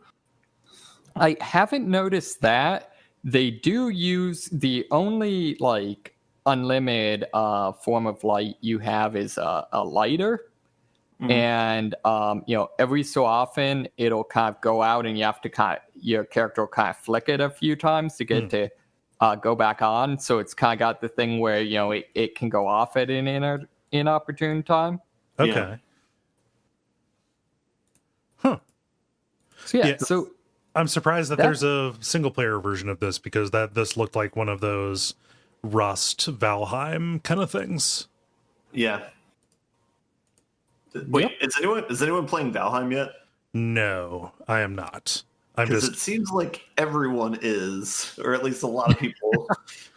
I haven't noticed that. They do use the only like unlimited form of light you have is a lighter. And every so often it'll kind of go out, and you have to your character will kind of flick it a few times to get to go back on. So it's kind of got the thing where it can go off at an inopportune time.
Okay.
Yeah.
Huh.
So
I'm surprised that there's a single player version of this, because this looked like one of those Rust Valheim kind of things.
Yeah. Wait, is anyone playing Valheim yet?
No, I am not.
Because it seems like everyone is, or at least a lot of people.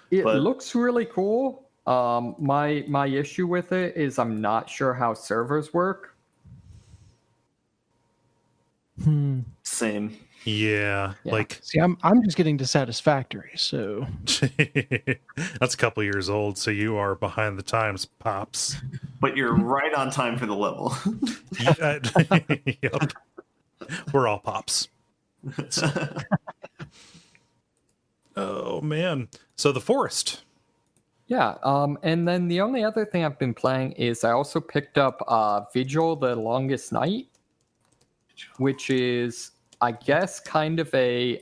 It looks really cool. My issue with it is I'm not sure how servers work.
Same.
Yeah. Like,
see, I'm just getting to satisfactory, so
that's a couple years old, so you are behind the times, Pops.
But you're right on time for the level.
Yep. We're all Pops. Oh man. So the forest.
Yeah, and then the only other thing I've been playing is I also picked up Vigil, the Longest Night, which is, I guess, kind of a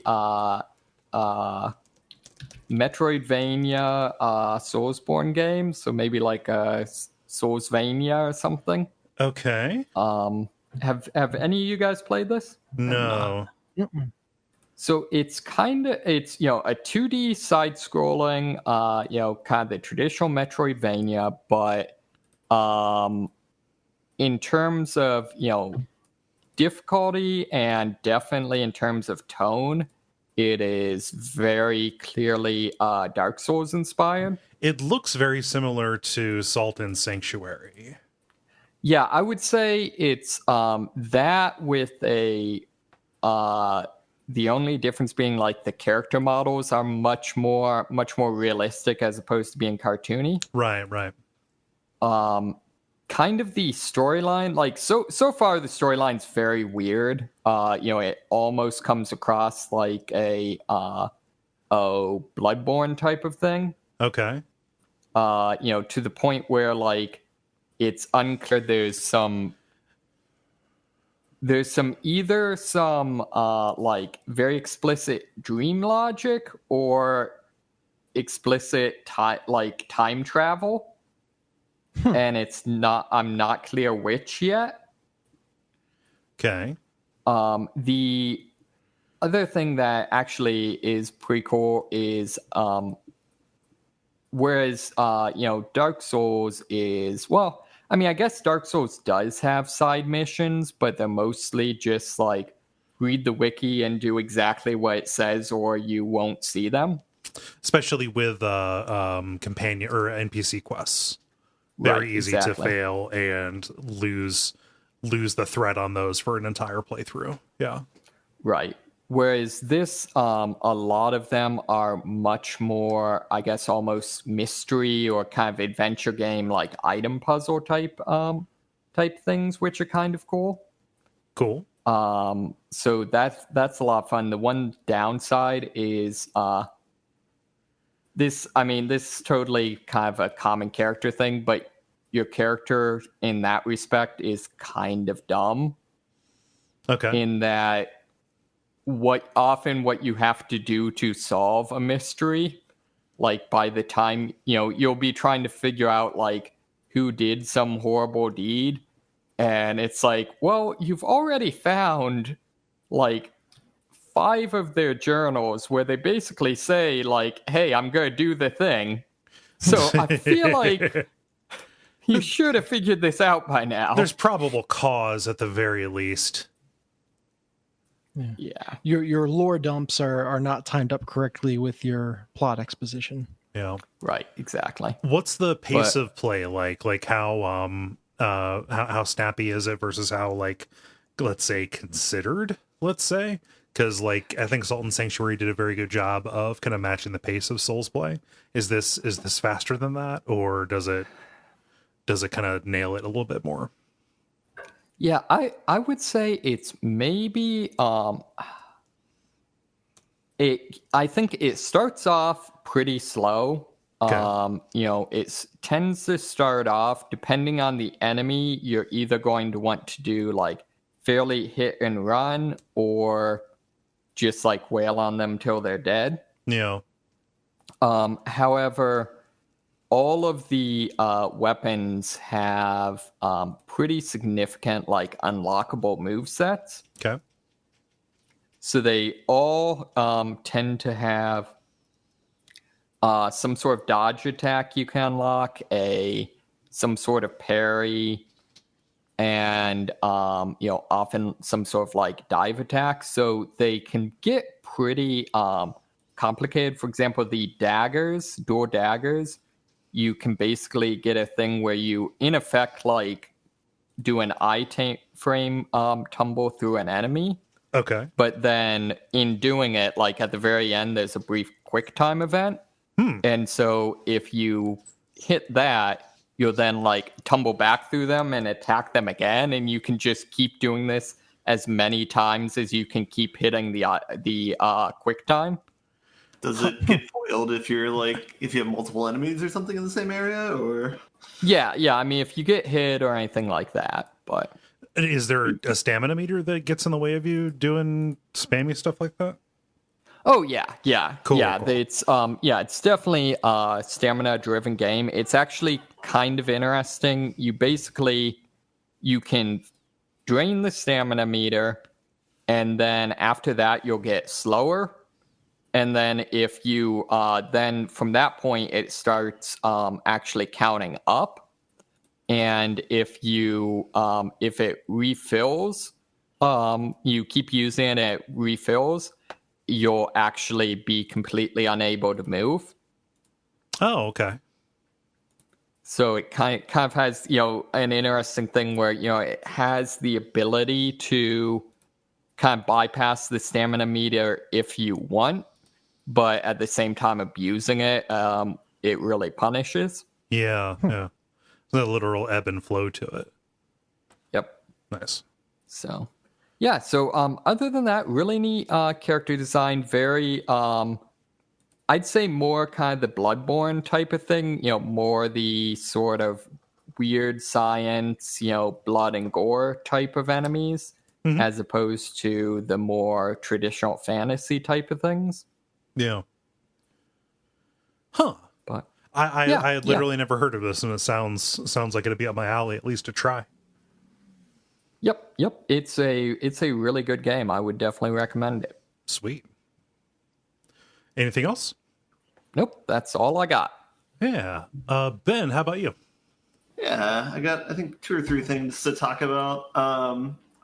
Metroidvania Soulsborne game, so maybe like a Soulsvania or something.
Okay.
Have any of you guys played this?
No.
So it's a 2D side-scrolling, kind of the traditional Metroidvania, but in terms of difficulty and definitely in terms of tone, it is very clearly Dark Souls inspired.
It looks very similar to Salt and Sanctuary.
Yeah, I would say it's that with a the only difference being like the character models are much more realistic as opposed to being cartoony.
Right.
Kind of the storyline, like so far the storyline's very weird. It almost comes across like a Bloodborne type of thing.
Okay.
To the point where like it's unclear. There's some either some like very explicit dream logic or explicit time travel. And I'm not clear which yet.
Okay.
The other thing that actually is pretty cool is whereas Dark Souls is, well, I mean, I guess Dark Souls does have side missions, but they're mostly just like read the wiki and do exactly what it says or you won't see them.
Especially with companion or NPC quests. Very easy to fail and lose the thread on those for an entire playthrough. Yeah.
Right. Whereas this, a lot of them are much more, I guess, almost mystery or kind of adventure game, like item puzzle type things, which are kind of cool.
Cool.
So that's a lot of fun. The one downside is this is totally kind of a common character thing, but your character in that respect is kind of dumb.
Okay.
In that what you have to do to solve a mystery, like by the time, you'll be trying to figure out like who did some horrible deed. And it's like, well, you've already found like 5 of their journals where they basically say like, hey, I'm going to do the thing. So I feel like you should have figured this out by now.
There's probable cause at the very least.
Yeah.
Your lore dumps are not timed up correctly with your plot exposition.
Yeah.
Right, exactly.
What's the pace of play like? Like how snappy is it versus how, like, let's say considered, let's say? Because like I think Salt and Sanctuary did a very good job of kind of matching the pace of Souls play. Is this faster than that, or does it kind of nail it a little bit more?
Yeah, I would say it's maybe I think it starts off pretty slow.
Okay.
It tends to start off, depending on the enemy, you're either going to want to do like fairly hit and run or just like wail on them till they're dead.
Yeah.
However, all of the weapons have pretty significant like unlockable movesets.
Okay.
So they all tend to have some sort of dodge attack you can unlock, some sort of parry, and often some sort of like dive attack. So they can get pretty complicated. For example, the door daggers, you can basically get a thing where you in effect like do an frame tumble through an enemy.
Okay.
But then in doing it, like at the very end, there's a brief quick time event. And so if you hit that, you'll then like tumble back through them and attack them again. And you can just keep doing this as many times as you can keep hitting the quick time.
Does it get foiled if you have multiple enemies or something in the same area, or? Yeah.
I mean, if you get hit or anything like that, but.
Is there a stamina meter that gets in the way of you doing spammy stuff like that?
Oh yeah.
Cool.
Yeah, cool. It's definitely a stamina-driven game. It's actually kind of interesting. You can drain the stamina meter, and then after that you'll get slower. And then if you then from that point it starts actually counting up. And if it refills, you keep using it, refills. you'll actually be completely unable to move.
Oh, okay.
So it kind of has, an interesting thing where, it has the ability to kind of bypass the stamina meter if you want, but at the same time abusing it, it really punishes.
Yeah, yeah. The literal ebb and flow to it.
Yep.
Nice.
So, yeah. So, other than that, really neat character design. Very, I'd say more kind of the Bloodborne type of thing. More the sort of weird science, blood and gore type of enemies, as opposed to the more traditional fantasy type of things.
Yeah. Huh.
But
I had literally never heard of this, and it sounds like it'd be up my alley, at least to try.
Yep. It's a really good game. I would definitely recommend it.
Sweet. Anything else?
Nope, that's all I got.
Yeah. Ben, how about you?
Yeah, I got, I think, 2 or 3 things to talk about.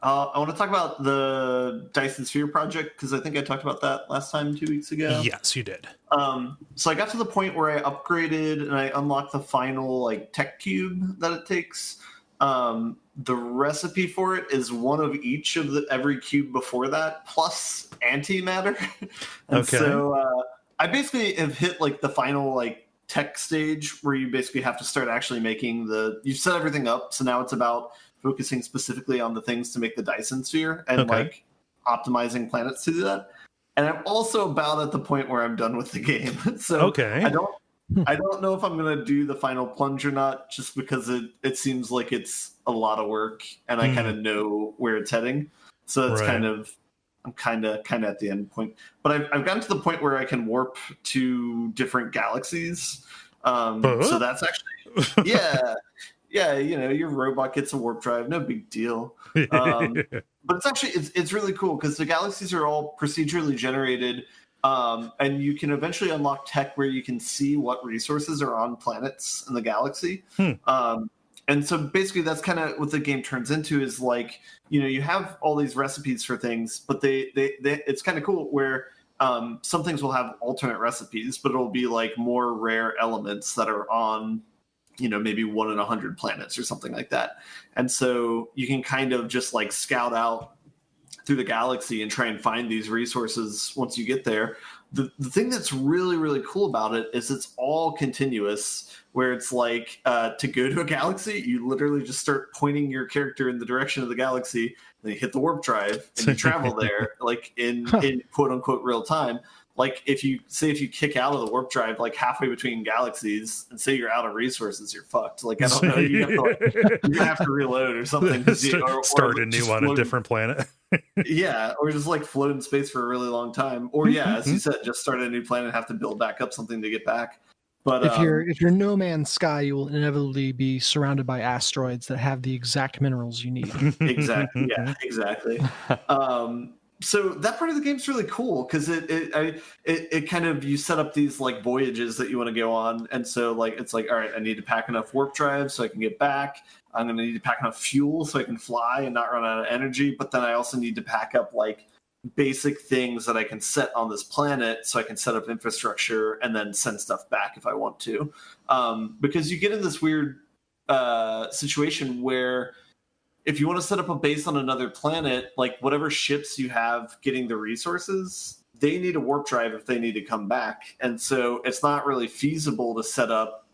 I want to talk about the Dyson Sphere project, because I think I talked about that last time 2 weeks ago.
Yes, you did.
So I got to the point where I upgraded and I unlocked the final tech cube that it takes. The recipe for it is one of each of every cube before that, plus antimatter. And so I basically have hit the final tech stage where you basically have to start actually making you set everything up. So now it's about focusing specifically on the things to make the Dyson Sphere and optimizing planets to do that. And I'm also about at the point where I'm done with the game. So I don't know if I'm going to do the final plunge or not, just because it seems like it's a lot of work and I kind of know where it's heading. So that's I'm kind of at the end point. But I've gotten to the point where I can warp to different galaxies. So that's actually, yeah, your robot gets a warp drive, no big deal. But it's actually, it's really cool because the galaxies are all procedurally generated. And you can eventually unlock tech where you can see what resources are on planets in the galaxy. And so basically that's kind of what the game turns into is you have all these recipes for things, but it's kind of cool where some things will have alternate recipes, but it'll be more rare elements that are on, maybe 1 in 100 planets or something like that. And so you can kind of just scout out through the galaxy and try and find these resources once you get there. The thing that's really, really cool about it is it's all continuous, where it's to go to a galaxy, you literally just start pointing your character in the direction of the galaxy, then you hit the warp drive and you travel there in quote unquote real time. If you kick out of the warp drive halfway between galaxies and say you're out of resources, you're fucked. I don't know, you're gonna have to reload or something.
Start a new on a different planet.
Yeah, or just float in space for a really long time. Or as you said, just start a new planet and have to build back up something to get back. But
if you're No Man's Sky, you will inevitably be surrounded by asteroids that have the exact minerals you need.
Exactly. Yeah, exactly. So that part of the game's really cool because it kind of, you set up these voyages that you want to go on, and so it's all right, I need to pack enough warp drives so I can get back. I'm going to need to pack enough fuel so I can fly and not run out of energy. But then I also need to pack up basic things that I can set on this planet so I can set up infrastructure and then send stuff back if I want to. Because you get in this weird situation where if you want to set up a base on another planet, whatever ships you have getting the resources, they need a warp drive if they need to come back. And so it's not really feasible to set up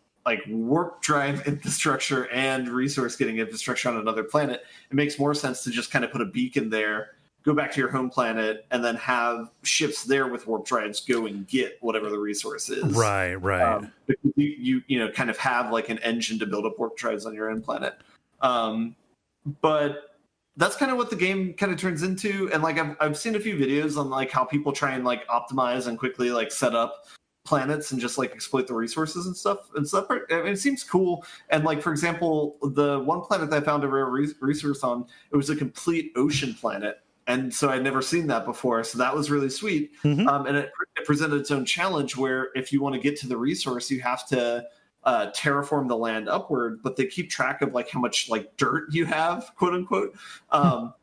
warp drive infrastructure and resource getting infrastructure on another planet. It makes more sense to just kind of put a beacon there, go back to your home planet, and then have ships there with warp drives go and get whatever the resource is.
Right.
Because you kind of have an engine to build up warp drives on your own planet. But that's kind of what the game kind of turns into. And I've seen a few videos on how people try and optimize and quickly set up planets and just exploit the resources and stuff. And so it seems cool. And for example, the one planet that I found a rare resource on, it was a complete ocean planet. And so I'd never seen that before. So that was really sweet. And it presented its own challenge where if you want to get to the resource, you have to terraform the land upward, but they keep track of how much dirt you have, quote unquote.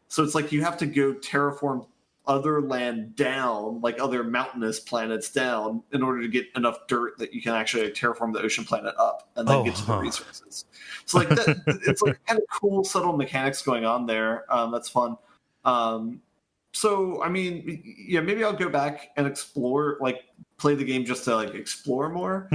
So it's you have to go terraform other land down, like other mountainous planets down, in order to get enough dirt that you can actually terraform the ocean planet up and then get to the resources. So like that, it's like kind of cool, subtle mechanics going on there. That's fun. So I mean, yeah, maybe I'll go back and explore, like play the game just to like explore more.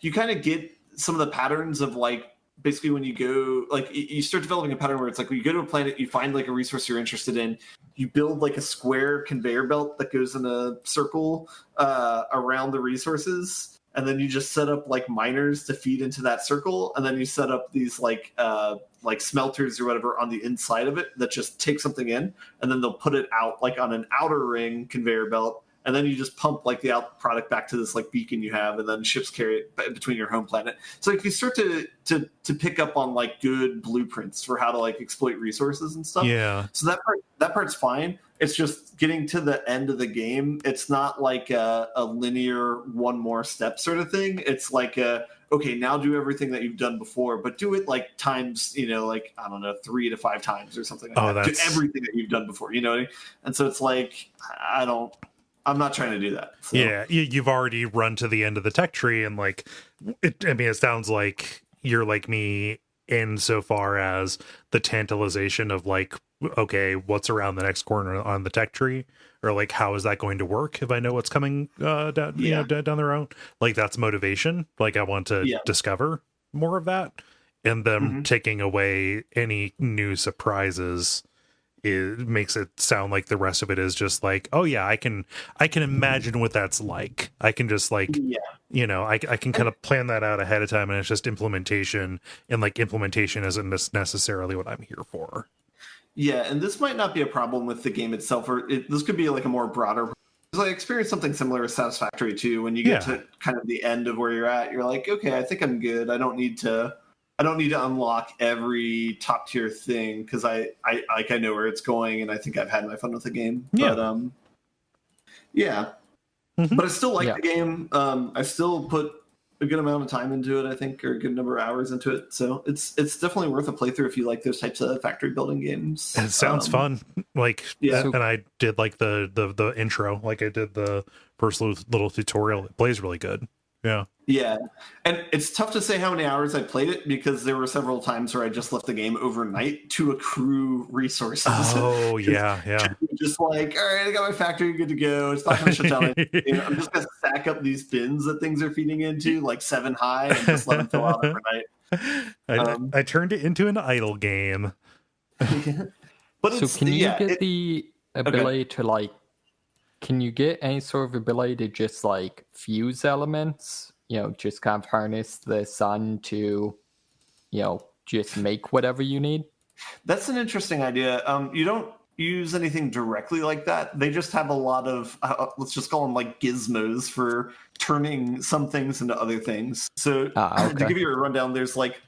You kind of get some of the patterns of like, basically when you go, like you start developing a pattern where it's like when you go to a planet, you find like a resource you're interested in, you build like a square conveyor belt that goes in a circle around the resources, and then you just set up like miners to feed into that circle, and then you set up these like smelters or whatever on the inside of it that just take something in, and then they'll put it out like on an outer ring conveyor belt, and then you just pump like the out product back to this like beacon you have, and then ships carry it between your home planet. So like you start to pick up on like good blueprints for how to like exploit resources and stuff.
Yeah.
So that part's fine. It's just getting to the end of the game. It's not like a linear one more step sort of thing. It's like okay, now do everything that you've done before, but do it like times, like, I don't know, 3 to 5 times or something like that. Do everything that you've done before, you know what I mean? And so it's like, I'm not trying to do that. So.
Yeah, you've already run to the end of the tech tree, and like, it sounds like you're like me insofar as the tantalization of like, okay, what's around the next corner on the tech tree, or like, how is that going to work if I know what's coming down the road? Like, that's motivation. Like, I want to discover more of that, and them taking away any new surprises. It makes it sound like the rest of it is just like, oh yeah, I can imagine what that's like. I can just like, I can kind of plan that out ahead of time, and it's just implementation, and like implementation isn't necessarily what I'm here for.
Yeah, and this might not be a problem with the game itself, or this could be like a more broader. Because I experienced something similar with Satisfactory too. When you get to kind of the end of where you're at, you're like, okay, I think I'm good. I don't need to unlock every top tier thing, because I know where it's going, and I think I've had my fun with the game.
Yeah.
But but I still like the game. I still put a good amount of time into it, I think, or a good number of hours into it. So it's definitely worth a playthrough if you like those types of factory building games.
It sounds fun. Like, and I did like the intro, like I did the first little tutorial. It plays really good. Yeah,
and it's tough to say how many hours I played it, because there were several times where I just left the game overnight to accrue resources.
Oh yeah.
Just like, all right, I got my factory good to go. It's not going to shut down. I'm just going to stack up these bins that things are feeding into, like 7 high, and just let them fill out overnight.
I turned it into an idle game.
But
so can you get the ability to like? Can you get any sort of ability to just like fuse elements? Just kind of harness the sun to, just make whatever you need?
That's an interesting idea. You don't use anything directly like that. They just have a lot of, let's just call them like gizmos for turning some things into other things. So to give you a rundown, there's like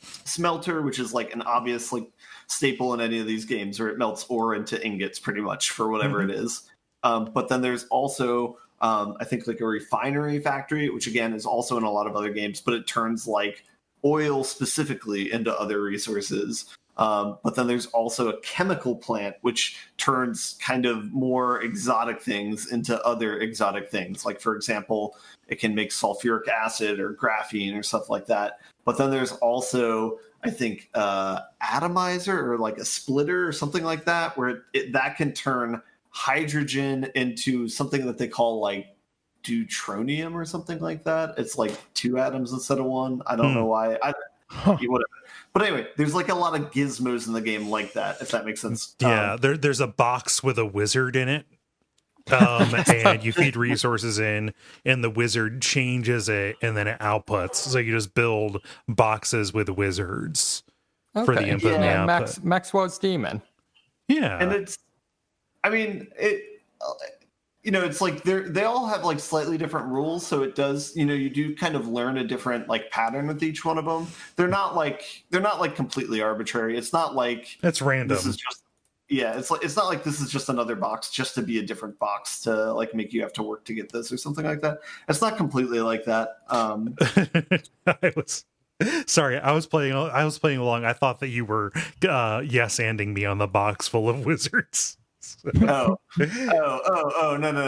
smelter, which is like an obvious like staple in any of these games, where it melts ore into ingots pretty much for whatever it is. But then there's also, I think, like a refinery factory, which again is also in a lot of other games, but it turns like oil specifically into other resources. But then there's also a chemical plant, which turns kind of more exotic things into other exotic things. Like, for example, it can make sulfuric acid or graphene or stuff like that. But then there's also, I think, atomizer or like a splitter or something like that, where that can turn hydrogen into something that they call like deuteronium or something like that. It's like 2 atoms instead of 1. I don't know why. Whatever. But anyway, there's like a lot of gizmos in the game like that, if that makes sense.
Yeah, there's a box with a wizard in it. And you feed resources in, and the wizard changes it, and then it outputs. So you just build boxes with wizards for the input and the output.
Maxwell's Demon.
Yeah.
And it's, I mean, it's like they all have like slightly different rules, so it does, you do kind of learn a different like pattern with each one of them. They're not like completely arbitrary. It's not like
it's random.
This is just it's not like this is just another box just to be a different box to like make you have to work to get this or something like that. It's not completely like that.
I was playing along. I thought that you were yes-anding me on the box full of wizards.
No,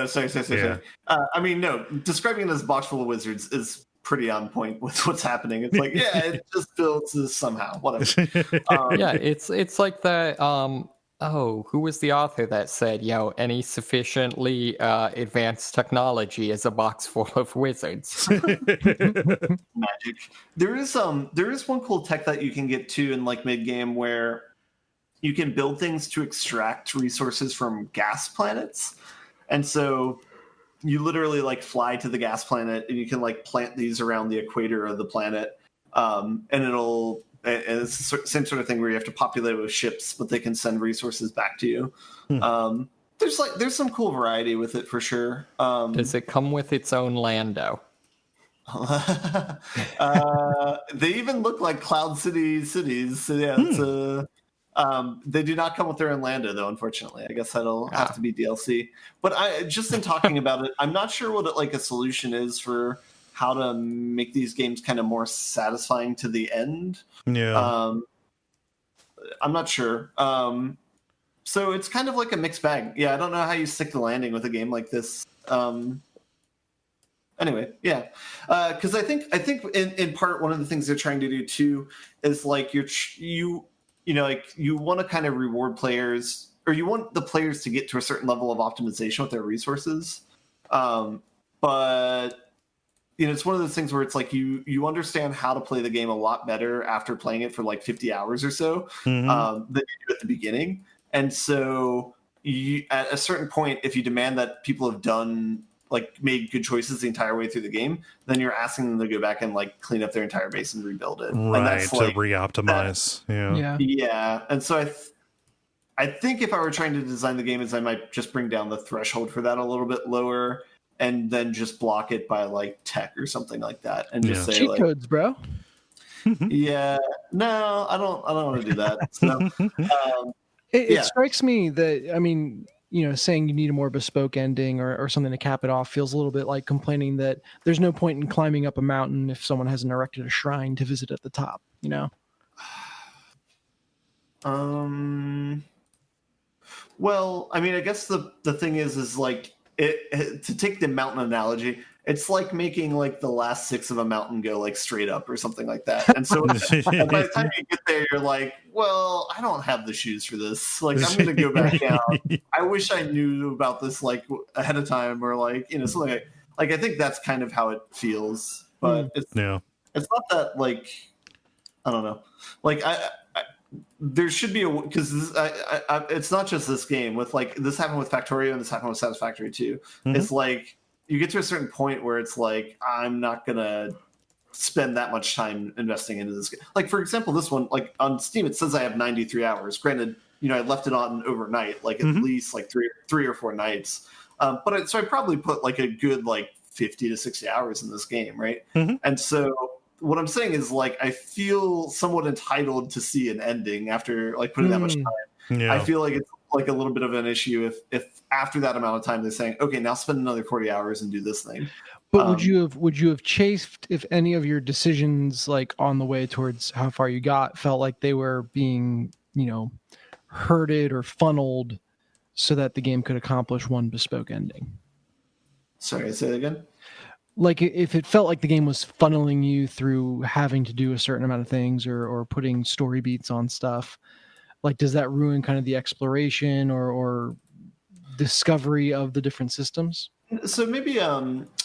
sorry. I mean, no, describing it as a box full of wizards is pretty on point with what's happening. It's like, yeah, it just builds this somehow, whatever.
Yeah, it's like that. Who was the author that said, any sufficiently advanced technology is a box full of wizards?
Magic. There is one cool tech that you can get to in like mid game where you can build things to extract resources from gas planets, and so you literally like fly to the gas planet and you can like plant these around the equator of the planet, and it's the same sort of thing where you have to populate with ships, but they can send resources back to you. There's some cool variety with it for sure.
Does it come with its own Lando?
They even look like Cloud City cities. So yeah, they do not come with their own Lando, though, unfortunately. I guess that'll have to be DLC. But just in talking about it, I'm not sure what a solution is for how to make these games kind of more satisfying to the end.
Yeah.
I'm not sure. So it's kind of like a mixed bag. Yeah, I don't know how you stick the landing with a game like this. Anyway, yeah, because I think in part one of the things they're trying to do too is like you want to kind of reward players, or you want the players to get to a certain level of optimization with their resources, but it's one of those things where it's like you understand how to play the game a lot better after playing it for like 50 hours or so than you do at the beginning, and so at a certain point, if you demand that people have made good choices the entire way through the game, then you're asking them to go back and like clean up their entire base and rebuild it.
Right,
and that's,
to re-optimize.
Yeah. And so I think if I were trying to design the game, I might just bring down the threshold for that a little bit lower, and then just block it by like tech or something like that, and just say
cheat codes, bro.
Yeah, no, I don't want to do that. So,
it strikes me that, I mean, saying you need a more bespoke ending or something to cap it off feels a little bit like complaining that there's no point in climbing up a mountain if someone hasn't erected a shrine to visit at the top,
Well, I mean, I guess the thing is like to take the mountain analogy, it's like making like the last 6 of a mountain go like straight up or something like that. And so by the time you get there, you're like, well, I don't have the shoes for this. Like, I'm going to go back down. I wish I knew about this like ahead of time, or like, something like I think that's kind of how it feels. But it's not that like, I don't know. Like there should be because it's not just this game. With like this happened with Factorio and this happened with Satisfactory too. It's like you get to a certain point where it's like, I'm not gonna spend that much time investing into this game. Like, for example, this one, like on Steam, it says I have 93 hours. Granted, I left it on overnight, like at least like three or 4 nights. So I probably put like a good like 50 to 60 hours in this game, right? And so what I'm saying is like I feel somewhat entitled to see an ending after like putting that much time. I feel like it's like a little bit of an issue if after that amount of time they're saying, okay, now spend another 40 hours and do this thing.
But would you have chafed if any of your decisions like on the way towards how far you got felt like they were being, herded or funneled so that the game could accomplish one bespoke ending?
Sorry, say that again.
Like if it felt like the game was funneling you through having to do a certain amount of things or putting story beats on stuff, like does that ruin kind of the exploration or discovery of the different systems?
So maybe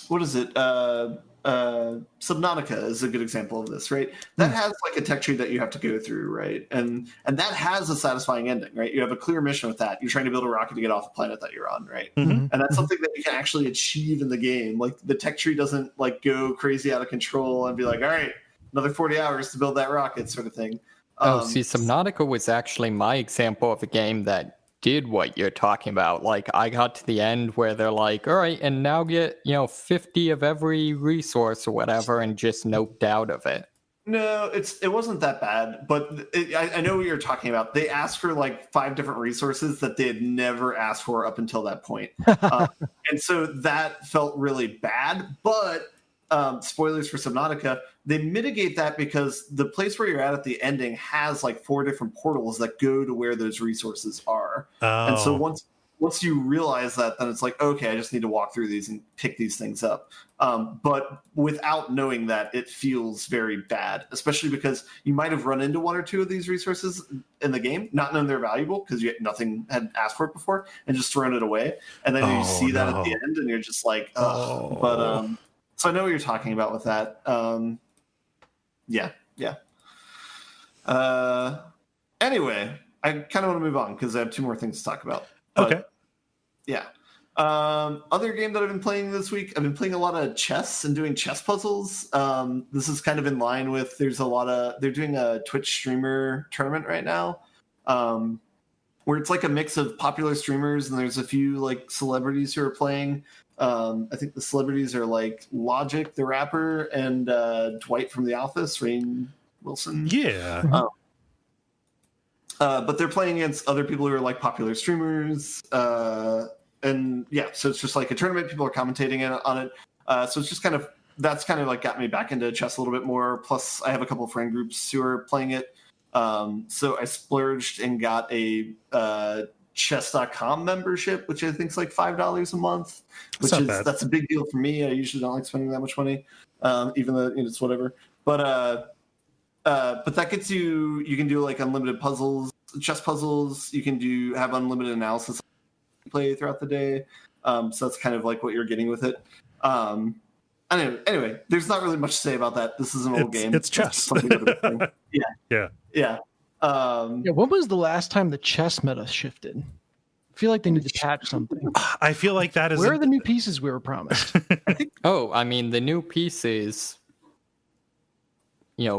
what is it? Subnautica is a good example of this, right? That has like a tech tree that you have to go through, right? And that has a satisfying ending, right? You have a clear mission with that. You're trying to build a rocket to get off the planet that you're on, right? And that's something that you can actually achieve in the game. Like the tech tree doesn't like go crazy out of control and be like, all right, another 40 hours to build that rocket sort of thing.
See, Subnautica was actually my example of a game that did what you're talking about. Like I got to the end where they're like, all right, and now get 50 of every resource or whatever, and just noped out of it.
No, it wasn't that bad, but I know what you're talking about. They asked for like 5 different resources that they had never asked for up until that point, and so that felt really bad. But spoilers for Subnautica, they mitigate that because the place where you're at the ending has like 4 different portals that go to where those resources are. And so once you realize that, then it's like, okay, I just need to walk through these and pick these things up. But without knowing that, it feels very bad, especially because you might have run into one or two of these resources in the game, not knowing they're valuable because nothing had asked for it before, and just thrown it away. And then you see that at the end, and you're just like, ugh. But so I know what you're talking about with that. Yeah. Anyway, I kind of want to move on because I have two more things to talk about. But,
okay.
Yeah. Other game that I've been playing this week, I've been playing a lot of chess and doing chess puzzles. This is kind of in line with, they're doing a Twitch streamer tournament right now, where it's like a mix of popular streamers and there's a few like celebrities who are playing. I think the celebrities are like Logic, the rapper, and Dwight from The Office, Rainn Wilson.
Yeah.
But they're playing against other people who are like popular streamers. And yeah, so it's just like a tournament. People are commentating on it. So it's just that's kind of like got me back into chess a little bit more. Plus, I have a couple friend groups who are playing it. So I splurged and got a chess.com membership, which I think is like $5 a month, that's a big deal for me. I usually don't like spending that much money, even though it's whatever. But that gets you can do like unlimited puzzles, chess puzzles. You can have unlimited analysis play throughout the day. So that's kind of like what you're getting with it. Anyway, there's not really much to say about that. This is an old game.
It's chess.
Yeah.
When was the last time the chess meta shifted? I feel like they need to patch something.
I feel like that is.
Where are the new pieces we were promised?
The new pieces.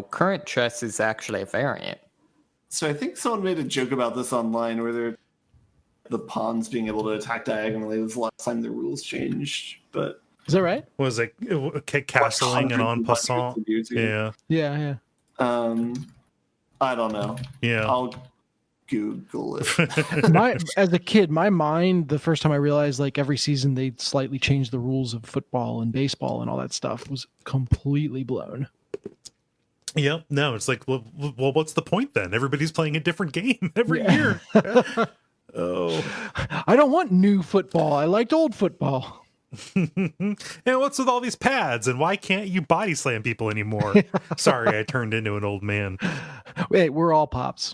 Current chess is actually a variant.
So I think someone made a joke about this online where the pawns being able to attack diagonally was the last time the rules changed. But
is that right?
Was it castling and en passant?
Yeah.
I don't know.
Yeah.
I'll Google it.
As a kid, my mind, the first time I realized like every season they slightly changed the rules of football and baseball and all that stuff was completely blown.
Yeah, no, it's like, well, what's the point then? Everybody's playing a different game every year. Oh,
I don't want new football. I liked old football.
And what's with all these pads? And why can't you body slam people anymore? Sorry, I turned into an old man.
Wait, we're all pops.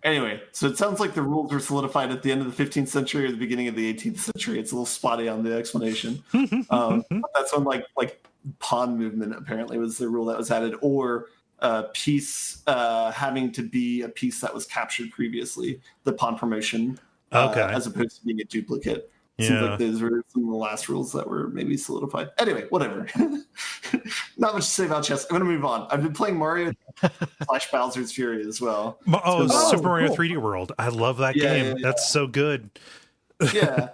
Anyway, so it sounds like the rules were solidified at the end of the 15th century or the beginning of the 18th century. It's a little spotty on the explanation. That's when like pawn movement apparently was the rule that was added, or piece having to be a piece that was captured previously, the pawn promotion, as opposed to being a duplicate. Seems like those were some of the last rules that were maybe solidified. Anyway, whatever. Not much to say about chess. I'm going to move on. I've been playing Mario / Bowser's Fury as well.
Super Mario 3D World. I love that game. That's so good.
Yeah.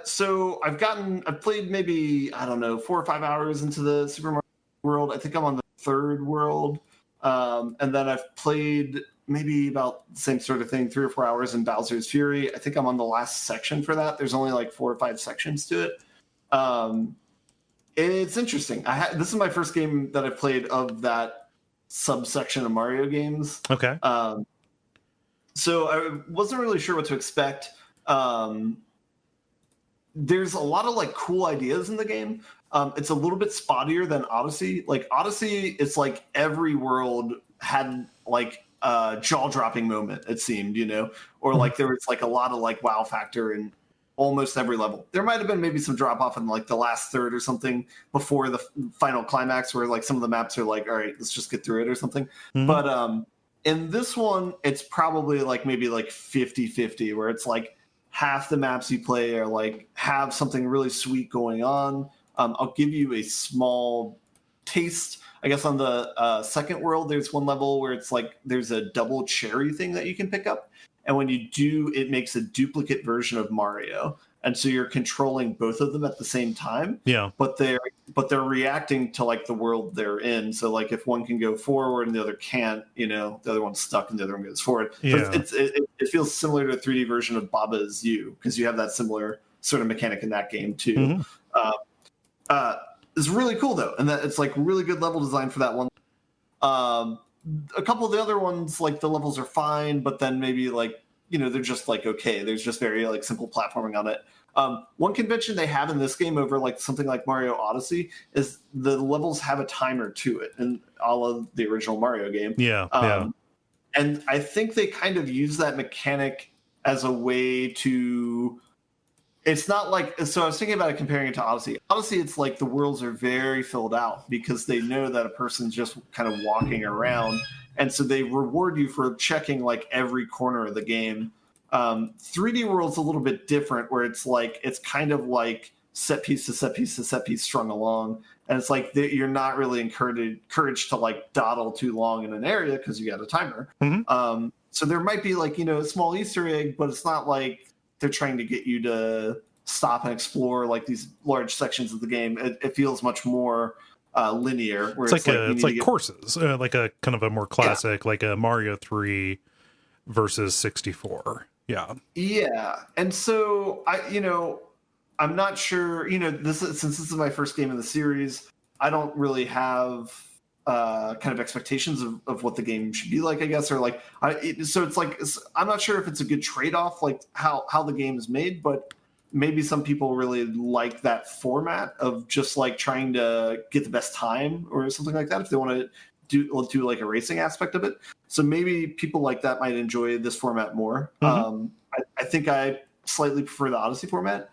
So I've played maybe, 4 or 5 hours into the Super Mario World. I think I'm on the 3rd world. And then I've played maybe about the same sort of thing, 3 or 4 hours in Bowser's Fury. I think I'm on the last section for that. There's only like 4 or 5 sections to it. It's interesting. This is my first game that I've played of that subsection of Mario games.
Okay.
So I wasn't really sure what to expect. There's a lot of like cool ideas in the game. It's a little bit spottier than Odyssey. Like Odyssey, it's like every world had like a jaw-dropping moment, it seemed, or like there was like a lot of like wow factor in almost every level. There might have been maybe some drop off in like the last third or something before the final climax, where like some of the maps are like, all right, let's just get through it or something. Mm-hmm. But in this one, it's probably like maybe like 50-50, where it's like half the maps you play are like have something really sweet going on. I'll give you a small taste. I guess on the second world, there's one level where it's like there's a double cherry thing that you can pick up. And when you do, it makes a duplicate version of Mario. And so you're controlling both of them at the same time.
Yeah.
But they're reacting to like the world they're in. So like if one can go forward and the other can't, the other one's stuck and the other one goes forward.
Yeah.
But it feels similar to a 3D version of Baba Is You, because you have that similar sort of mechanic in that game too. Mm-hmm. It's really cool though, and that it's like really good level design for that one. A couple of the other ones, like the levels are fine, but then maybe like they're just like okay. There's just very like simple platforming on it. One convention they have in this game over like something like Mario Odyssey is the levels have a timer to it, and all of the original Mario game.
Yeah.
And I think they kind of use that mechanic as a way to. It's not like so. I was thinking about it comparing it to Odyssey. Odyssey, it's like the worlds are very filled out because they know that a person's just kind of walking around, and so they reward you for checking like every corner of the game. 3D World's a little bit different, where it's kind of like set piece to set piece to set piece strung along, and it's like you're not really encouraged to like dawdle too long in an area because you got a timer.
Mm-hmm.
So there might be like a small Easter egg, but it's not like they're trying to get you to stop and explore like these large sections of the game. It feels much more linear. Where
it's like courses, like a kind of a more classic, like a Mario 3 versus 64. Yeah.
And so I'm not sure. Since this is my first game in the series, I don't really have kind of expectations of what the game should be like, I guess, or like so it's like I'm not sure if it's a good trade-off, like how the game is made, but maybe some people really like that format of just like trying to get the best time or something like that if they want to do like a racing aspect of it. So maybe people like that might enjoy this format more.
Mm-hmm.
I think I slightly prefer the Odyssey format.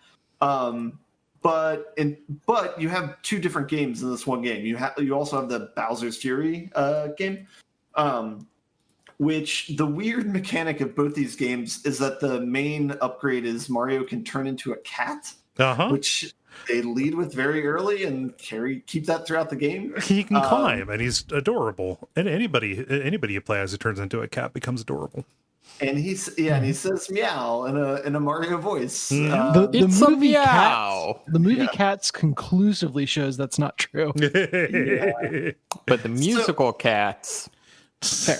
But you have two different games in this one game. You also have the Bowser's Fury game, which the weird mechanic of both these games is that the main upgrade is Mario can turn into a cat, which they lead with very early and keep that throughout the game.
He can climb, and he's adorable. And anybody you play as who turns into a cat becomes adorable.
And he says meow in a Mario voice.
The
It's
movie
a meow.
Cats, the movie Cats conclusively shows that's not true.
But the musical Cats.
Fair.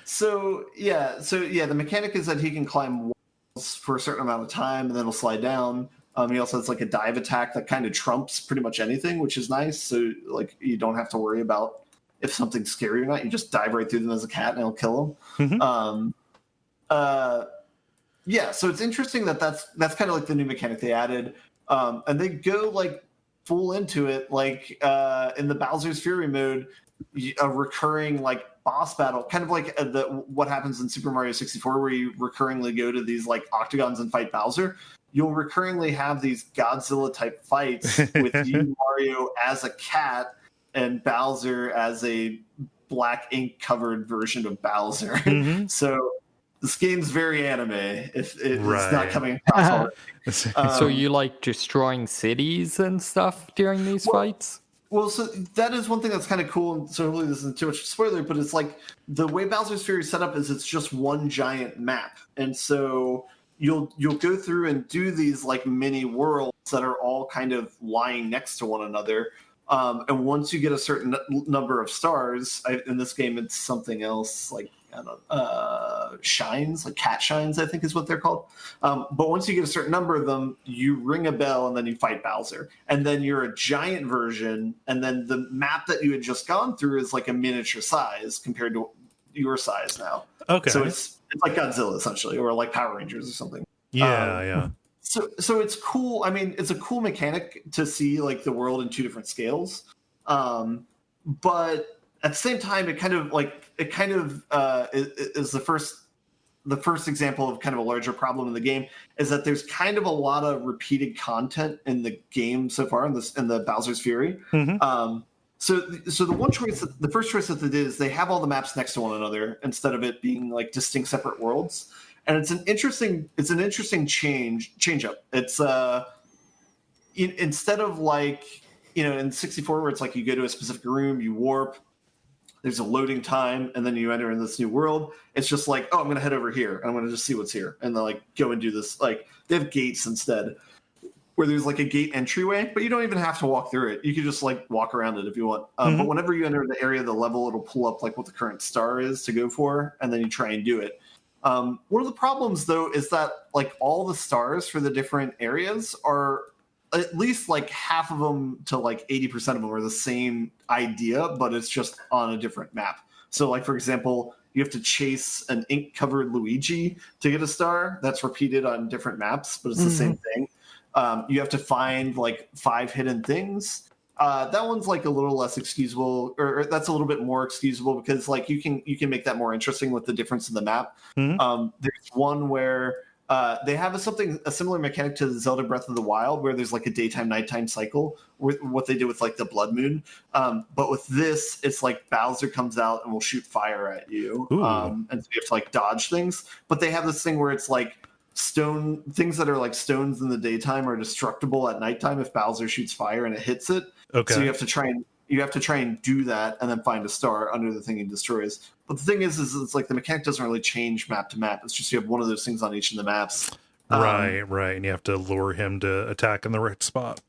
So the mechanic is that he can climb walls for a certain amount of time, and then he'll slide down. He also has like a dive attack that kind of trumps pretty much anything, which is nice. So like you don't have to worry about if something's scary or not. You just dive right through them as a cat and it'll kill them.
Mm-hmm.
So it's interesting that's kind of like the new mechanic they added. And they go like full into it, like in the Bowser's Fury mode, a recurring like boss battle, kind of like what happens in Super Mario 64, where you recurringly go to these like octagons and fight Bowser. You'll recurringly have these Godzilla type fights with you, Mario, as a cat, and Bowser as a black ink covered version of Bowser.
Mm-hmm.
So this game's very anime if it's not coming across already.
So you like destroying cities and stuff during these fights?
Well, so that is one thing that's kind of cool. And so hopefully this isn't too much spoiler, but it's like the way Bowser's Fury is set up is it's just one giant map. And so you'll go through and do these like mini worlds that are all kind of lying next to one another. And once you get a certain number of stars, in this game it's something else, like I don't know, shines, like cat shines, I think is what they're called. But once you get a certain number of them, you ring a bell and then you fight Bowser. And then you're a giant version, and then the map that you had just gone through is like a miniature size compared to your size now.
Okay.
So it's like Godzilla essentially, or like Power Rangers or something.
Yeah.
So it's cool. I mean, it's a cool mechanic to see like the world in two different scales. But at the same time, it kind of is the first example of kind of a larger problem in the game, is that there's kind of a lot of repeated content in the game so far in the Bowser's Fury.
Mm-hmm.
So the first choice that they did is they have all the maps next to one another instead of it being like distinct separate worlds. And it's an interesting change up. It's instead of like, in 64 where it's like you go to a specific room, you warp, there's a loading time, and then you enter in this new world. It's just like, oh, I'm going to head over here, and I'm going to just see what's here, and then like go and do this. Like they have gates instead, where there's like a gate entryway, but you don't even have to walk through it. You can just like walk around it if you want. But whenever you enter the area of the level, it'll pull up like what the current star is to go for, and then you try and do it. One of the problems, though, is that like all the stars for the different areas are at least like half of them to like 80% of them are the same idea, but it's just on a different map. So like, for example, you have to chase an ink-covered Luigi to get a star. That's repeated on different maps, but it's the same thing. You have to find like 5 hidden things. That one's like a little less excusable, or that's a little bit more excusable because like you can make that more interesting with the difference in the map. There's one where they have a similar mechanic to Zelda Breath of the Wild, where there's like a daytime nighttime cycle, with what they did with like the Blood Moon. But with this, it's like Bowser comes out and will shoot fire at you, and so you have to like dodge things. But they have this thing where it's like things that are like stones in the daytime are destructible at nighttime if Bowser shoots fire and it hits it.
Okay.
So you have to try and do that and then find a star under the thing he destroys. But the thing is it's like the mechanic doesn't really change map to map. It's just you have one of those things on each of the maps.
Right. And you have to lure him to attack in the right spot.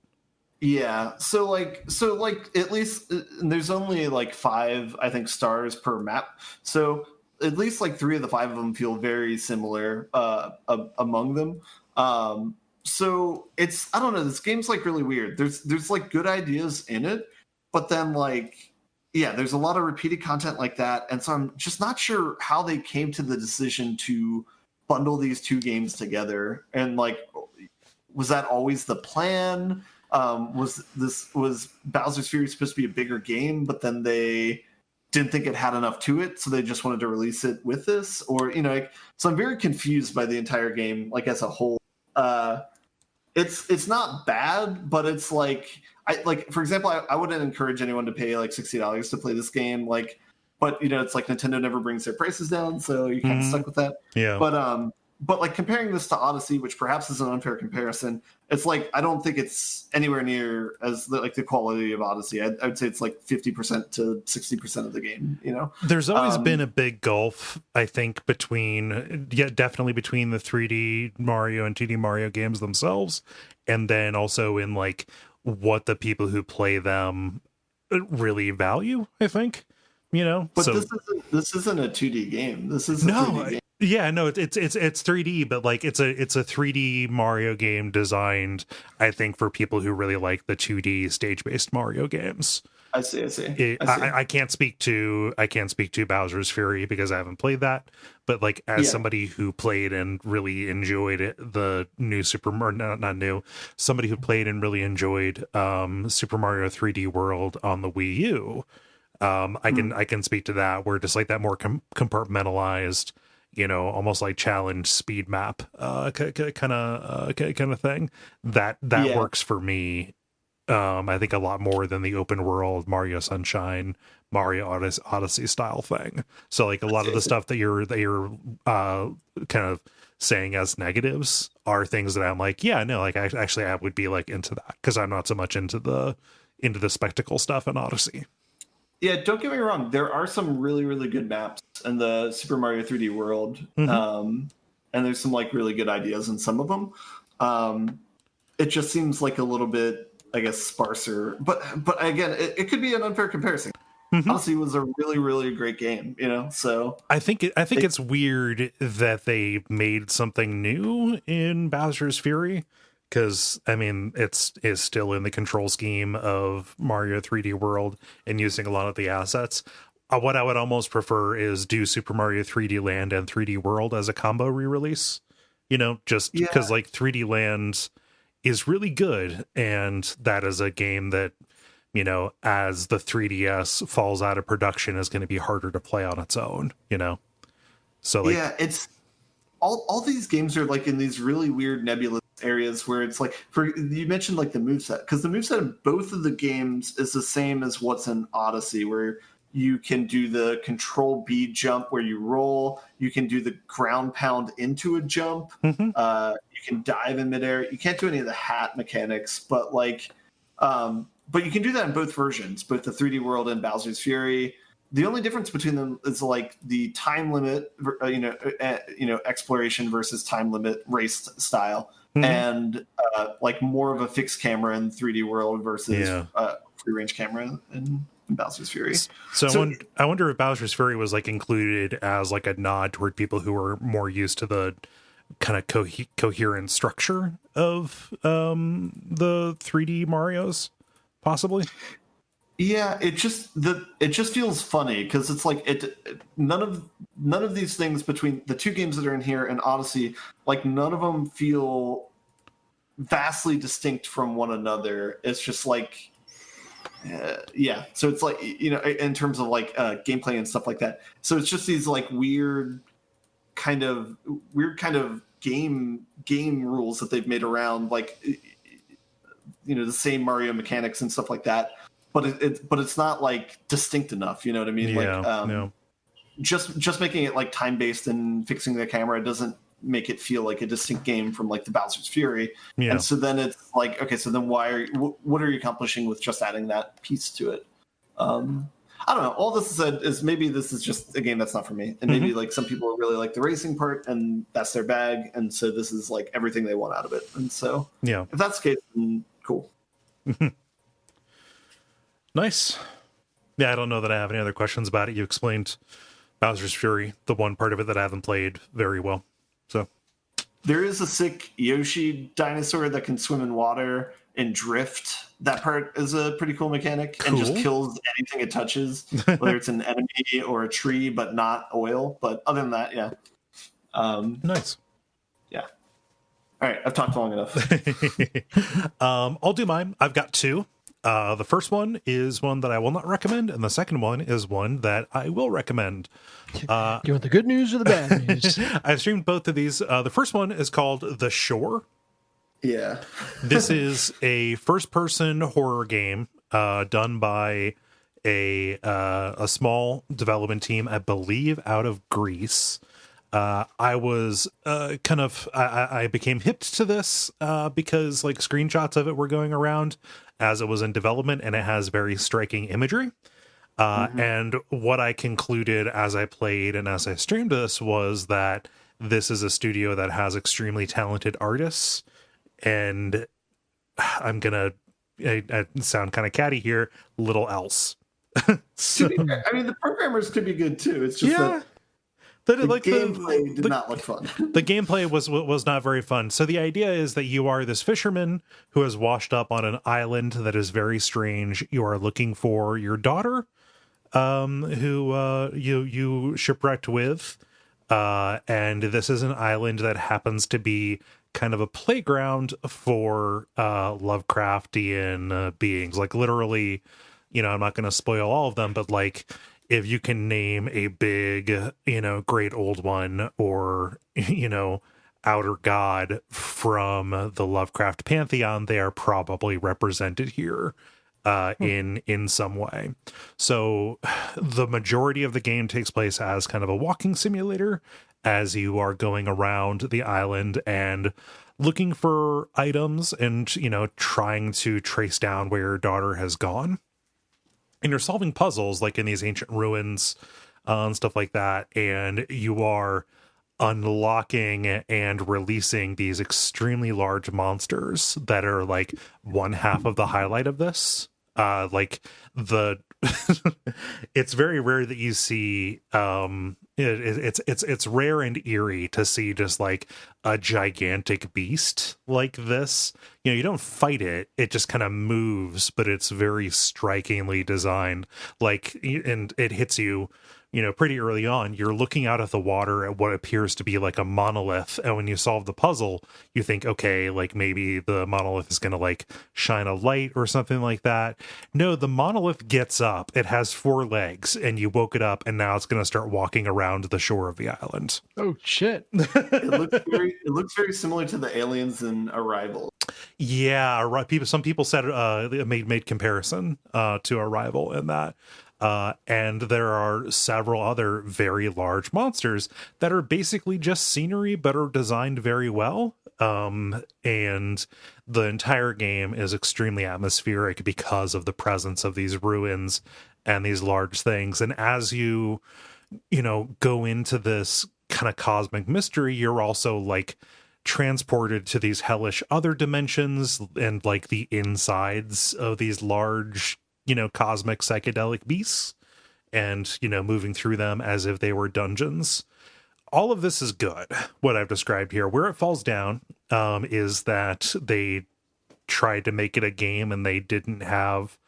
Yeah. So at least there's only like 5, I think, stars per map. So at least like 3 of the 5 of them feel very similar among them. So it's, I don't know, this game's like really weird. There's like good ideas in it, but then like, yeah, there's a lot of repeated content like that. And so I'm just not sure how they came to the decision to bundle these 2 games together. And like, was that always the plan? Was Bowser's Fury supposed to be a bigger game, but then they didn't think it had enough to it, so they just wanted to release it with this? Or, like, so I'm very confused by the entire game, like, as a whole. It's not bad, but it's like, for example, I wouldn't encourage anyone to pay like $60 to play this game, like, but it's like Nintendo never brings their prices down, so you're kind of stuck with that.
Yeah.
But like comparing this to Odyssey, which perhaps is an unfair comparison, it's like I don't think it's anywhere near as the quality of Odyssey. I'd say it's like 50% to 60% of the game.
There's always been a big gulf, I think, definitely between the 3D Mario and 2D Mario games themselves, and then also in like what the people who play them really value, I think.
But this isn't a 2D game. This is a 3D game.
Yeah, no, it's 3D, but like it's a 3D Mario game designed, I think, for people who really like the 2D stage-based Mario games.
I see.
I can't speak to Bowser's Fury because I haven't played that, but like as somebody who played and really enjoyed the new somebody who played and really enjoyed Super Mario 3D World on the Wii U, I can speak to that, where just like that more compartmentalized, almost like challenge speed map kind of thing that works for me. I think a lot more than the open world Mario Sunshine, Mario Odyssey style thing. So like a lot of the stuff that you're kind of saying as negatives are things that I'm like, yeah, no, like I would be like into that, because I'm not so much into the spectacle stuff in Odyssey.
Yeah, don't get me wrong. There are some really, really good maps in the Super Mario 3D World, and there's some like really good ideas in some of them. It just seems like a little bit, I guess, sparser. But again, it could be an unfair comparison. Odyssey was a really, really great game, So
I think it's weird that they made something new in Bowser's Fury, because I mean it's still in the control scheme of Mario 3D World and using a lot of the assets. What I would almost prefer is do Super Mario 3D Land and 3D World as a combo re-release, just because like 3D Land is really good, and that is a game that, as the 3DS falls out of production, is going to be harder to play on its own, So like,
yeah, it's all these games are like in these really weird nebulous areas where it's like, you mentioned like the moveset, because the moveset in both of the games is the same as what's in Odyssey, where you can do the control B jump where you roll, you can do the ground pound into a jump, you can dive in midair. You can't do any of the hat mechanics, but like but you can do that in both versions, both the 3D World and Bowser's Fury. The only difference between them is like the time limit, exploration versus time limit race style, and like more of a fixed camera in 3D World versus free range camera in Bowser's Fury.
So I wonder if Bowser's Fury was like included as like a nod toward people who are more used to the kind of coherent structure of the 3D Marios, possibly.
Yeah, it just feels funny because it's like none of these things between the two games that are in here and Odyssey, like none of them feel vastly distinct from one another. It's just like yeah, so it's like, you know, in terms of like gameplay and stuff like that. So it's just these like weird kind of game rules that they've made around, like, you know, the same Mario mechanics and stuff like that. But it's not like distinct enough. You know what I mean?
Yeah,
Like just making it like time based and fixing the camera doesn't make it feel like a distinct game from like the Bowser's Fury.
Yeah.
And so then it's like, okay, so then what are you accomplishing with just adding that piece to it? I don't know. All this said is maybe this is just a game that's not for me, and maybe like some people really like the racing part, and that's their bag, and so this is like everything they want out of it. And so,
yeah,
if that's the case, then cool.
Nice. Yeah, I don't know that I have any other questions about it. You explained Bowser's Fury, the one part of it that I haven't played, very well. So
there is a sick Yoshi dinosaur that can swim in water and drift. That part is a pretty cool mechanic, and just kills anything it touches, whether it's an enemy or a tree, but not oil. But other than that, yeah.
Nice.
Yeah. All right, I've talked long enough.
I'll do mine. I've got two. The first one is one that I will not recommend, and the second one is one that I will recommend.
You want the good news or the bad news?
I've streamed both of these. The first one is called The Shore.
Yeah.
This is a first-person horror game done by a small development team, I believe, out of Greece. I was I became hipped to this because like screenshots of it were going around as it was in development, and it has very striking imagery. And what I concluded as I played and as I streamed this was that this is a studio that has extremely talented artists, and I'm gonna I sound kind of catty here, little else. So,
I mean, the programmers could be good too. It's just that the gameplay did not look fun.
The gameplay was not very fun. So the idea is that you are this fisherman who has washed up on an island that is very strange. You are looking for your daughter, who you shipwrecked with, and this is an island that happens to be kind of a playground for Lovecraftian beings. Like literally, you know, I'm not going to spoil all of them, but like, if you can name a big, you know, great old one, or, you know, outer god from the Lovecraft pantheon, they are probably represented here in some way. So the majority of the game takes place as kind of a walking simulator, as you are going around the island and looking for items and, you know, trying to trace down where your daughter has gone. And you're solving puzzles like in these ancient ruins and stuff like that. And you are unlocking and releasing these extremely large monsters that are like one half of the highlight of this. Like the it's very rare that you see it's rare and eerie to see just like a gigantic beast like this. You know, you don't fight it, it just kind of moves, but it's very strikingly designed. Like, and it hits you, you know, pretty early on. You're looking out at the water at what appears to be like a monolith, and when you solve the puzzle, you think, okay, like maybe the monolith is gonna like shine a light or something like that. No, the monolith gets up, it has 4 legs, and you woke it up, and now it's gonna start walking around the shore of the island.
Oh shit.
It looks very similar to the aliens in Arrival.
Yeah, right. Some people said made comparison to Arrival in that. And there are several other very large monsters that are basically just scenery, but are designed very well. And the entire game is extremely atmospheric because of the presence of these ruins and these large things. And as you know, go into this kind of cosmic mystery, you're also like transported to these hellish other dimensions and like the insides of these large, you know, cosmic psychedelic beasts, and, you know, moving through them as if they were dungeons. All of this is good, what I've described here. Where it falls down is that they tried to make it a game and they didn't have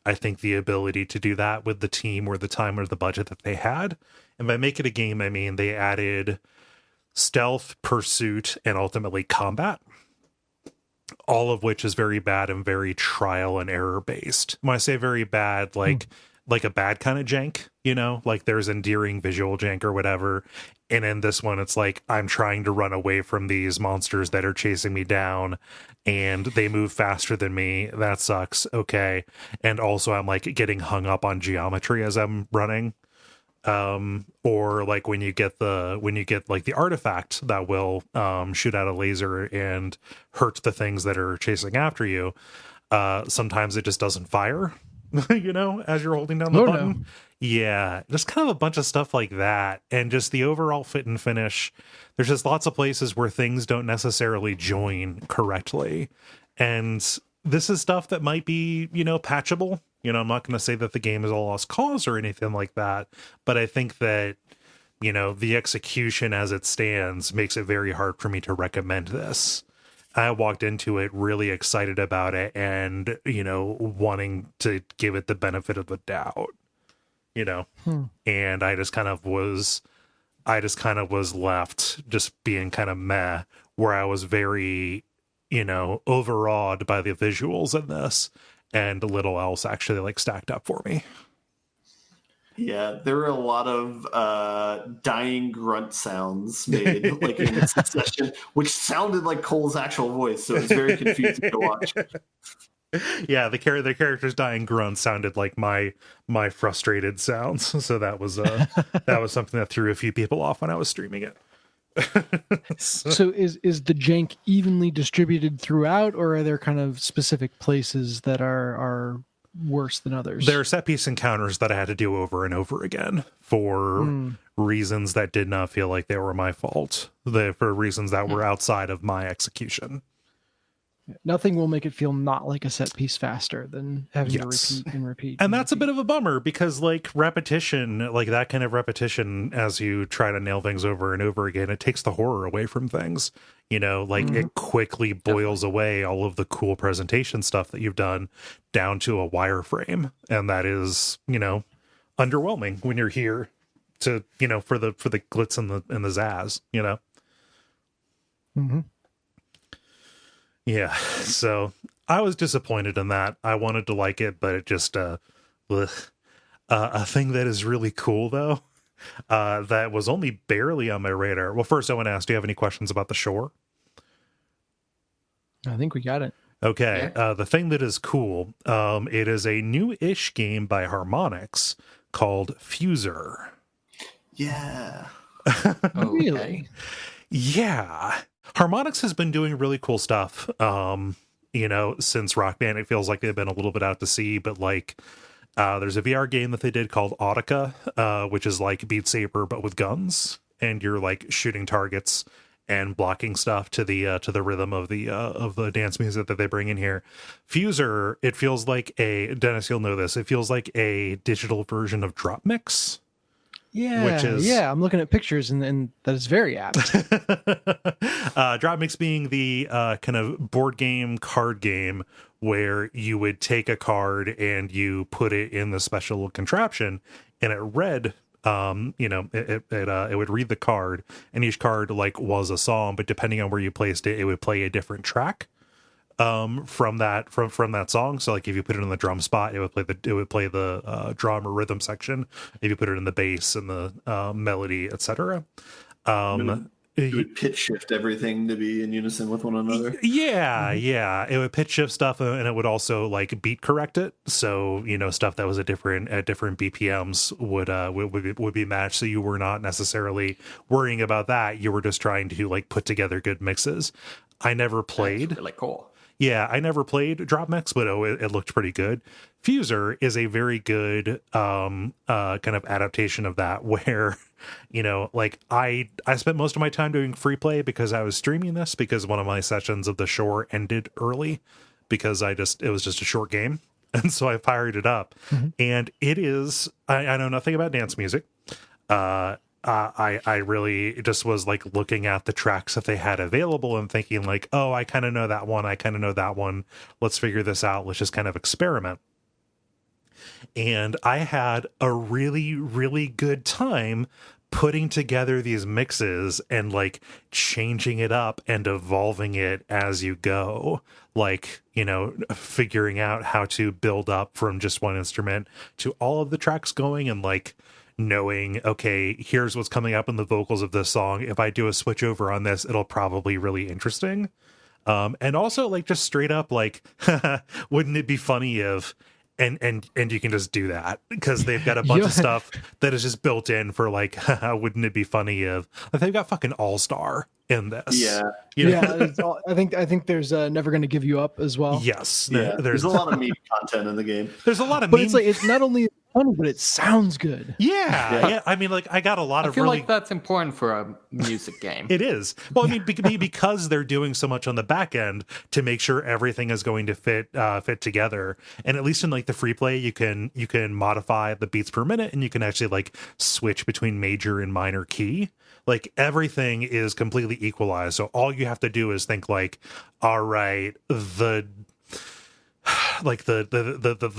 I think the ability to do that with the team or the time or the budget that they had. And by make it a game, I mean they added stealth, pursuit, and ultimately combat, all of which is very bad and very trial and error based. When I say very bad, like a bad kind of jank, you know, like there's endearing visual jank or whatever. And in this one, it's like I'm trying to run away from these monsters that are chasing me down, and they move faster than me. That sucks. Okay. And also I'm like getting hung up on geometry as I'm running. Or like when you get like the artifact that will shoot out a laser and hurt the things that are chasing after you, sometimes it just doesn't fire. You know, as you're holding down the button. No. Yeah, just kind of a bunch of stuff like that. And just the overall fit and finish. There's just lots of places where things don't necessarily join correctly. And this is stuff that might be, you know, patchable. You know, I'm not going to say that the game is a lost cause or anything like that. But I think that, you know, the execution as it stands makes it very hard for me to recommend this. I walked into it really excited about it and, you know, wanting to give it the benefit of the doubt, you know, and I just kind of was left just being kind of meh, where I was very, you know, overawed by the visuals in this, and little else actually like stacked up for me.
Yeah, there were a lot of dying grunt sounds made like in this session, which sounded like Kole's actual voice, so it was very confusing to watch.
Yeah, the character's dying grunt sounded like my frustrated sounds, so that was something that threw a few people off when I was streaming it.
So is the jank evenly distributed throughout, or are there kind of specific places that are worse than others?
There are set piece encounters that I had to do over and over again for reasons that did not feel like they were my fault. For reasons that were outside of my execution.
Nothing will make it feel not like a set piece faster than having to repeat and repeat.
And that's a bit of a bummer, because like repetition, like that kind of repetition as you try to nail things over and over again, it takes the horror away from things. You know, like it quickly boils away all of the cool presentation stuff that you've done down to a wireframe. And that is, you know, underwhelming when you're here to, you know, for the glitz and the zazz, you know?
Mm-hmm.
Yeah, so I was disappointed in that. I wanted to like it, but it just a thing that is really cool though, that was only barely on my radar. Well, first I want to ask, do you have any questions about the shore?
I think we got it.
Okay, yeah. The thing that is cool, it is a new-ish game by Harmonix called Fuser.
Yeah.
Really?
Yeah. Harmonix has been doing really cool stuff, you know, since Rock Band. It feels like they've been a little bit out to sea, but like there's a VR game that they did called Audica, which is like Beat Saber but with guns, and you're like shooting targets and blocking stuff to the rhythm of the dance music that they bring in here. Fuser, it feels like Dennis, you'll know this, it feels like a digital version of Drop Mix.
Yeah, I'm looking at pictures and that is very apt.
Drop Mix being the kind of board game, card game, where you would take a card and you put it in the special contraption, and it read, you know, it would read the card, and each card like was a song, but depending on where you placed it, it would play a different track from that song. So like if you put it in the drum spot, it would play the drum or rhythm section. If you put it in the bass and the melody, etc.
It would pitch shift everything to be in unison with one another.
Yeah, it would pitch shift stuff, and it would also like beat correct it. So you know, stuff that was at different BPMs would be matched. So you were not necessarily worrying about that. You were just trying to like put together good mixes. I never played.
That's really cool.
Yeah, I never played Drop Mix, but it looked pretty good. Fuser is a very good kind of adaptation of that, where, you know, like I spent most of my time doing free play because I was streaming this, because one of my sessions of the shore ended early because it was just a short game. And so I fired it up. And it is, I know nothing about dance music. I really just was like looking at the tracks that they had available and thinking like, oh, I kind of know that one. I kind of know that one. Let's figure this out. Let's just kind of experiment. and I had a really, really good time putting together these mixes and like changing it up and evolving it as you go, like, you know, figuring out how to build up from just one instrument to all of the tracks going, and like knowing, okay, here's what's coming up in the vocals of this song. If I do a switch over on this, it'll probably really interesting. And also like just straight up like, wouldn't it be funny if, and you can just do that because they've got a bunch of stuff that is just built in for like, wouldn't it be funny if they've got fucking All-Star in this?
Yeah.
You know?
Yeah. I think there's Never Gonna Give You Up as well.
Yes.
Yeah. There's a lot of meme content in the game.
There's a lot of
But
meme.
it's like, it's not only funny, but it sounds good.
Yeah. I mean, like I got a lot of
I feel
really...
like that's important for a music game.
It is. Well, I mean, because they're doing so much on the back end to make sure everything is going to fit together. And at least in like the free play, you can modify the beats per minute, and you can actually like switch between major and minor key. Like everything is completely equalized. So all you have to do is think like, all right, the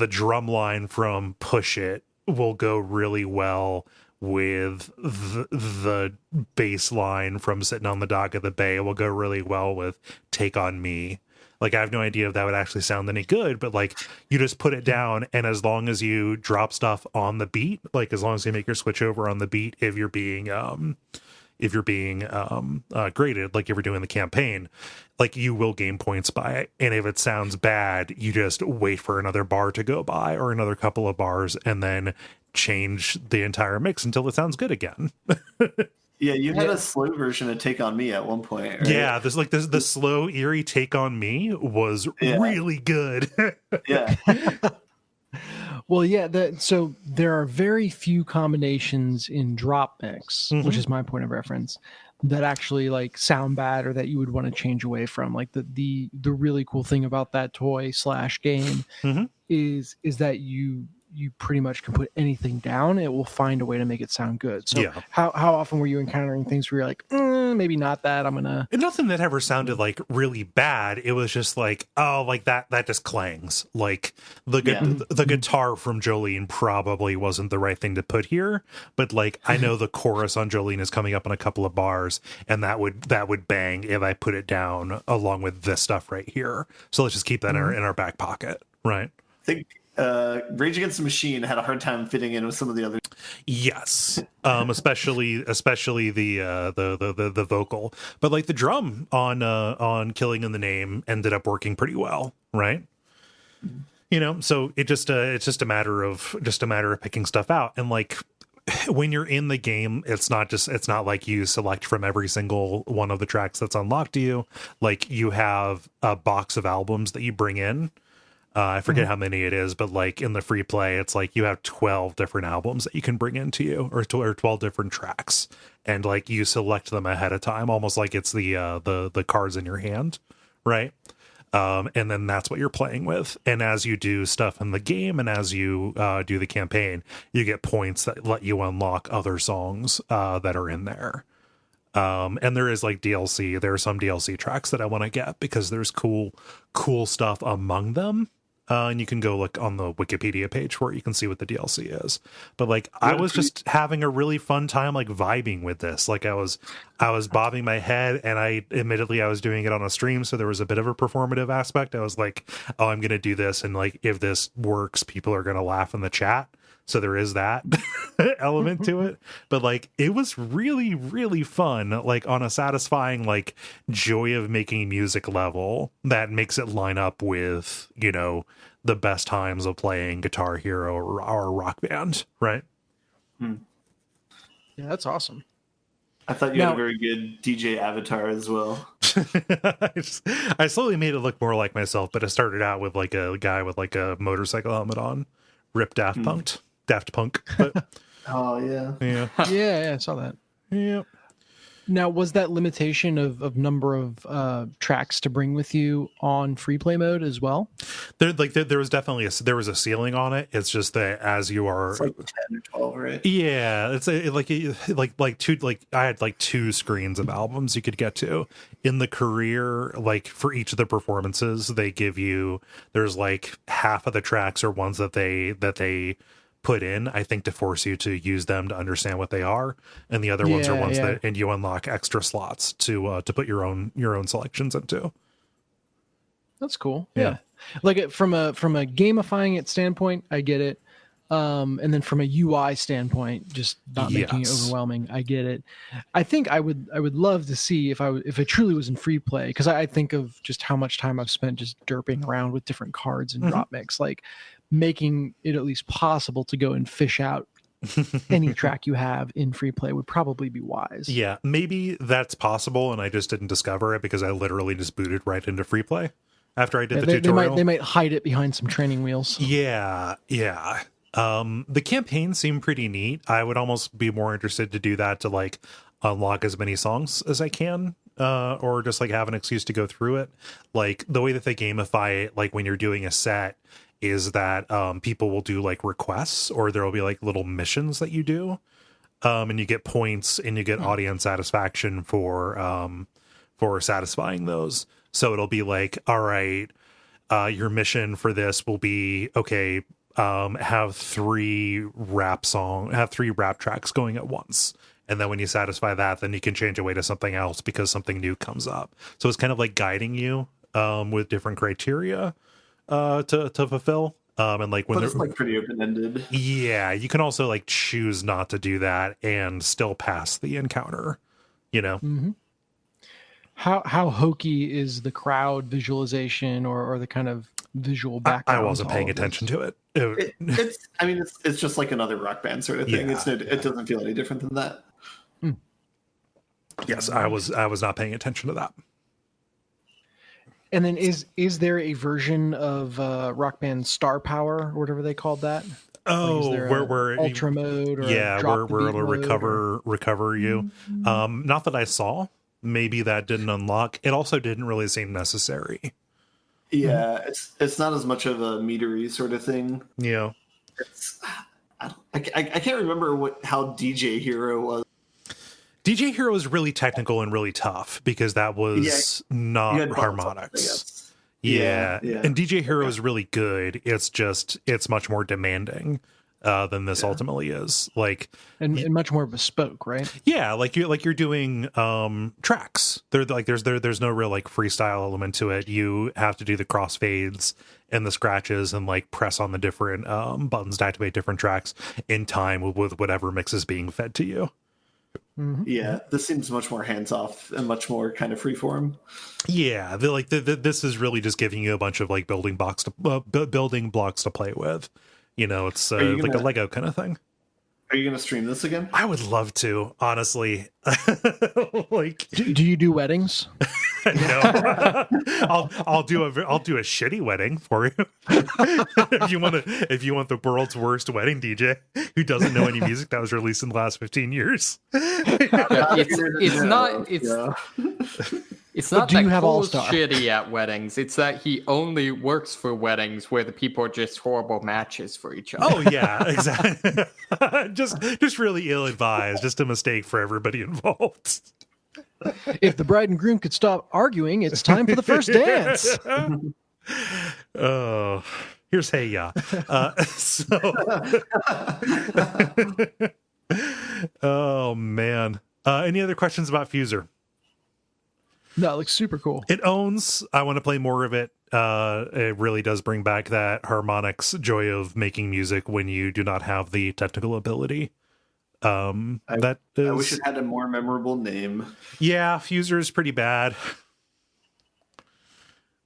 drum line from Push It will go really well with the bass line from Sitting on the Dock of the Bay, will go really well with Take on Me. Like, I have no idea if that would actually sound any good, but like you just put it down, and as long as you drop stuff on the beat, like as long as you make your switch over on the beat, if you're being graded, like if you're doing the campaign, like you will gain points by it. And if it sounds bad, you just wait for another bar to go by or another couple of bars, and then change the entire mix until it sounds good again.
Yeah, you had a slow version of Take on Me at one point, right?
Yeah, there's like this, the slow, eerie Take on Me was really good.
Yeah.
Well, yeah. So there are very few combinations in drop mix, which is my point of reference, that actually like sound bad or that you would want to change away from. Like the really cool thing about that toy / game is that you pretty much can put anything down. It will find a way to make it sound good. So how often were you encountering things where you're like, maybe not that, I'm gonna...
And nothing that ever sounded like really bad. It was just like, oh, like that just clangs. Like the guitar from Jolene probably wasn't the right thing to put here, but like I know the chorus on Jolene is coming up in a couple of bars, and that would bang if I put it down along with this stuff right here. So let's just keep that in our back pocket, right?
I think Rage Against the Machine had a hard time fitting in with some of the other.
Yes, especially the vocal, but like the drum on Killing in the Name ended up working pretty well, right? You know, so it's just a matter of picking stuff out. And like when you're in the game, it's not like you select from every single one of the tracks that's unlocked to you. Like you have a box of albums that you bring in. I forget how many it is, but like in the free play, it's like you have 12 different albums that you can bring into you, or 12 different tracks, and like you select them ahead of time, almost like it's the cards in your hand, right? And then that's what you're playing with. And as you do stuff in the game, and as you do the campaign, you get points that let you unlock other songs that are in there. And there is like DLC. There are some DLC tracks that I want to get because there's cool stuff among them. And you can go look on the Wikipedia page where you can see what the DLC is. But like, I was just having a really fun time, like vibing with this. Like I was bobbing my head, and I was doing it on a stream. So there was a bit of a performative aspect. I was like, oh, I'm going to do this. And like, if this works, people are going to laugh in the chat. So there is that element to it. But like, it was really, really fun, like on a satisfying, like joy of making music level that makes it line up with, you know, the best times of playing Guitar Hero or Rock Band. Right.
Yeah, that's awesome.
I thought you had a very good DJ avatar as well.
I slowly made it look more like myself, but I started out with like a guy with like a motorcycle helmet on. Rip Daft Punk. But
oh yeah.
Yeah, I saw that.
Yeah.
Now, was that limitation of number of tracks to bring with you on free play mode as well?
There was definitely there was a ceiling on it. It's just that as you are
It's like 10 or 12, right?
Yeah, it's I had like 2 screens of albums you could get to in the career. Like for each of the performances, they give you there's like half of the tracks are ones that they put in, I think, to force you to use them to understand what they are, and the other ones are ones that and you unlock extra slots to put your own selections into.
That's cool. Yeah. Like from a gamifying it standpoint, I get it. And then from a UI standpoint, just not making it overwhelming, I get it. I think I would love to see if it truly was in free play, because I think of just how much time I've spent just derping around with different cards and drop mix, like making it at least possible to go and fish out any track you have in free play would probably be wise.
Yeah, maybe that's possible, and I just didn't discover it because I literally just booted right into free play after I did the tutorial.
They might hide it behind some training wheels.
Yeah. The campaign seemed pretty neat. I would almost be more interested to do that to like unlock as many songs as I can, or just like have an excuse to go through it. Like the way that they gamify it, like when you're doing a set, is that people will do like requests, or there will be like little missions that you do, and you get points and you get audience satisfaction for satisfying those. So it'll be like, all right, your mission for this will be, okay, have 3 rap tracks going at once. And then when you satisfy that, then you can change away to something else because something new comes up. So it's kind of like guiding you with different criteria to fulfill. And like when
it's like pretty open-ended.
Yeah, you can also like choose not to do that and still pass the encounter, you know.
Mm-hmm. How hokey is the crowd visualization or the kind of visual background?
I wasn't paying attention to it.
It's just like another Rock Band sort of thing.
Yeah.
It doesn't feel any different than that.
Yes, I was not paying attention to that.
And then is there a version of Rock Band Star Power or whatever they called that?
Oh,
like
where
ultra mode, or
where it'll
mode,
recover you. Not that I saw. Maybe that didn't unlock. It also didn't really seem necessary.
Yeah, it's not as much of a metery sort of thing.
Yeah,
I can't remember how DJ Hero was.
DJ Hero is really technical and really tough because that was not harmonics. Yeah, and DJ Hero is really good. It's much more demanding than this ultimately is. Like
and much more bespoke, right?
Yeah, like you're doing tracks. There's no real like freestyle element to it. You have to do the crossfades and the scratches and like press on the different buttons to activate different tracks in time with whatever mix is being fed to you.
Mm-hmm.
Yeah, this seems much more hands off and much more kind of freeform.
Yeah, this is really just giving you a bunch of like building blocks to play with. You know, it's like a Lego kind of thing.
Are you going to stream this again?
I would love to, honestly. Like,
do you do weddings?
No, I'll do a shitty wedding for you. if you want the world's worst wedding DJ who doesn't know any music that was released in the last 15 years.
It's not
do
that
you have
Cole's
All-Star?
shitty at weddings. It's that he only works for weddings where the people are just horrible matches for each other.
Oh yeah, exactly. just really ill-advised. Just a mistake for everybody involved.
If the bride and groom could stop arguing, it's time for the first dance.
Oh, here's Hey Ya. Oh man. Any other questions about Fuser?
No, it looks super cool.
It owns. I want to play more of it. It really does bring back that harmonics joy of making music when you do not have the technical ability. I
wish it had a more memorable name.
Yeah, Fuser is pretty bad,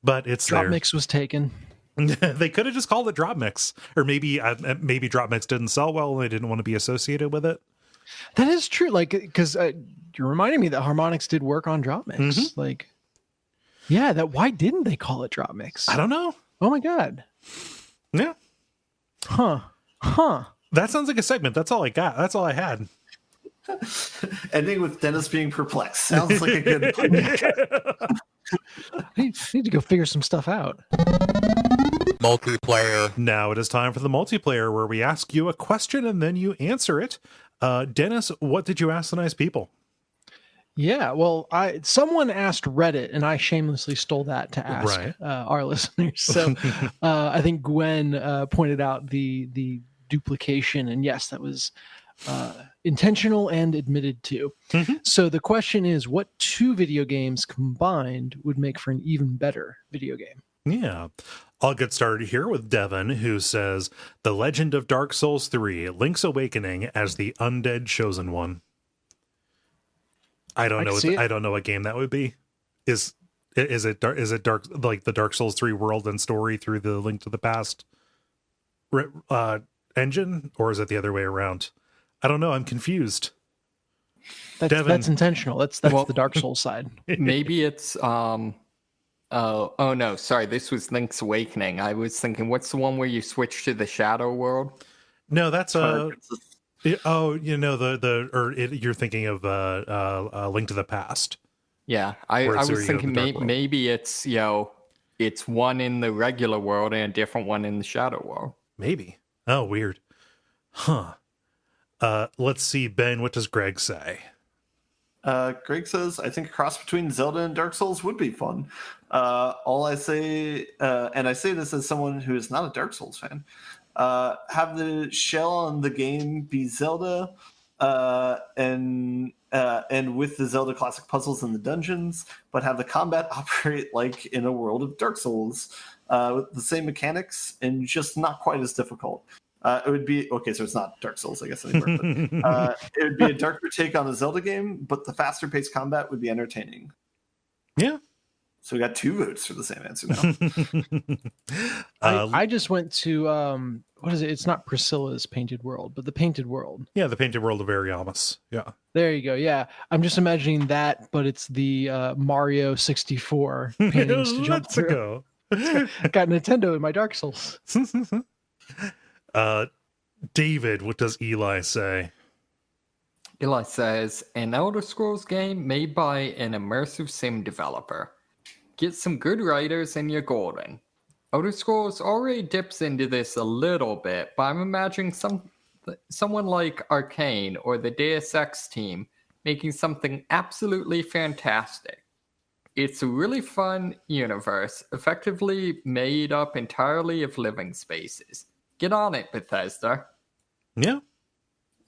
but it's
Drop
there.
Mix was taken.
They could have just called it Drop Mix, or maybe Drop Mix didn't sell well and they didn't want to be associated with it.
That is true. Like, because you're reminding me that harmonics did work on Drop Mix.
Mm-hmm.
Like, yeah, why didn't they call it Drop Mix?
I don't know.
Oh my god.
Yeah.
Huh.
That sounds like a segment. That's all I got. That's all I had.
Ending with Dennis being perplexed. Sounds like a good plan.
I need to go figure some stuff out.
Multiplayer.
Now it is time for the multiplayer, where we ask you a question and then you answer it. Dennis, what did you ask the nice people?
Yeah, well, someone asked Reddit, and I shamelessly stole that to ask our listeners. So I think Gwen pointed out the duplication, and yes, that was intentional and admitted to. So the question is, what two video games combined would make for an even better video game?
Yeah. I'll get started here with Devin, who says The Legend of Dark Souls 3, Link's Awakening as the undead chosen one. I don't know what game that would be. Is it dark, like the Dark Souls 3 world and story through the Link to the Past engine, or is it the other way around? I don't know. I'm confused.
That's intentional. That's the Dark Souls side.
Maybe it's oh no, sorry, this was Link's Awakening. I was thinking, what's the one where you switch to the Shadow World?
No, that's you're thinking of Link to the Past.
Yeah, I was thinking maybe it's it's one in the regular world and a different one in the Shadow World.
Maybe. Oh, weird. Huh. Let's see, Ben. What does Greg say?
Greg says, I think a cross between Zelda and Dark Souls would be fun. All I say, and I say this as someone who is not a Dark Souls fan, have the shell on the game be Zelda, and with the Zelda classic puzzles in the dungeons, but have the combat operate like in a world of Dark Souls, with the same mechanics and just not quite as difficult. It would be okay, so it's not Dark Souls, I guess, anymore. But, it would be a darker take on a Zelda game, but the faster paced combat would be entertaining.
Yeah.
So we got 2 votes for the same answer
I
now.
just went to what is it? It's not Priscilla's Painted World, but the Painted World.
Yeah, the Painted World of Ariamis. Yeah.
There you go. Yeah, I'm just imagining that, but it's the Mario 64 paintings to jump through. Got Nintendo in my Dark Souls.
David, what does Eli say?
Eli says, an Elder Scrolls game made by an immersive sim developer. Get some good writers and you're golden. Elder Scrolls already dips into this a little bit, but I'm imagining someone like Arcane or the Deus Ex team making something absolutely fantastic. It's a really fun universe, effectively made up entirely of living spaces. Get on it, Bethesda.
Yeah.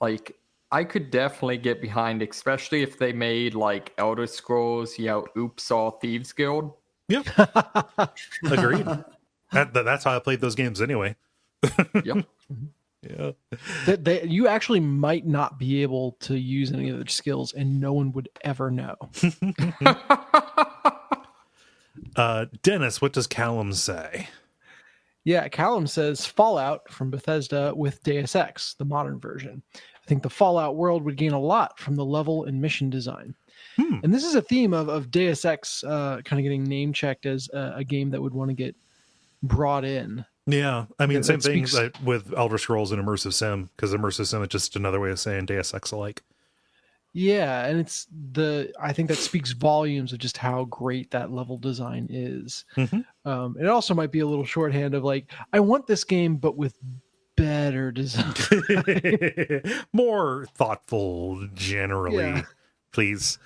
Like, I could definitely get behind, especially if they made, like, Elder Scrolls, Oops, All Thieves Guild.
Yeah. Agreed. That's how I played those games anyway.
Yep.
Yeah.
You actually might not be able to use any of their skills, and no one would ever know.
Dennis, what does Callum say?
Yeah, Callum says Fallout from Bethesda with Deus Ex, the modern version. I think the Fallout world would gain a lot from the level and mission design. And this is a theme of Deus Ex kind of getting name checked as a game that would want to get brought in.
Yeah, I mean, same thing with Elder Scrolls and Immersive Sim, because Immersive Sim is just another way of saying Deus Ex alike.
Yeah, and I think that speaks volumes of just how great that level design is. It also might be a little shorthand of like, I want this game, but with better design.
More thoughtful, generally, please.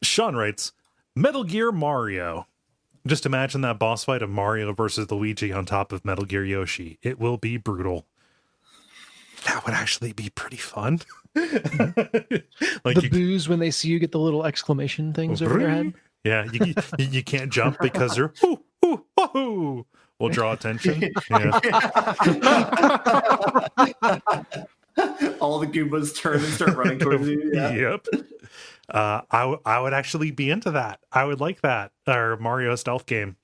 Sean writes, Metal Gear Mario. Just imagine that boss fight of Mario versus Luigi on top of Metal Gear Yoshi. It will be brutal. That would actually be pretty fun. Like
the boos when they see you get the little exclamation things over their head.
Yeah, you can't jump because they're will draw attention. Yeah.
All the Goombas turn and start running towards you. Yeah.
Yep. I would actually be into that. I would like that. Or Mario stealth game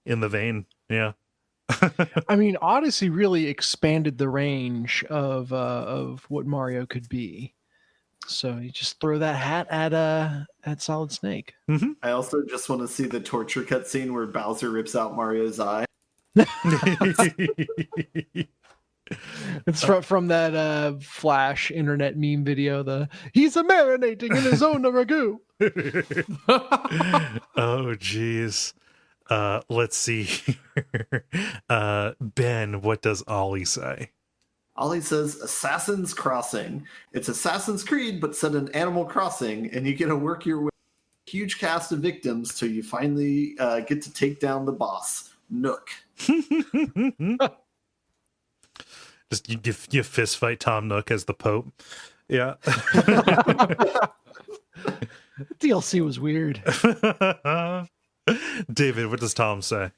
in the vein. Yeah.
I mean, Odyssey really expanded the range of what Mario could be. So you just throw that hat at Solid Snake.
I also just want to see the torture cutscene where Bowser rips out Mario's eye.
It's from that Flash internet meme video. He's marinating in his own ragu.
Oh, geez. Let's see. Ben, what does Ollie say?
Ollie says Assassin's Crossing. It's Assassin's Creed, but set in Animal Crossing, and you get to work your way through a huge cast of victims till you finally get to take down the boss, Nook.
Just you fist fight Tom Nook as the Pope. Yeah.
DLC was weird.
David, what does Tom say?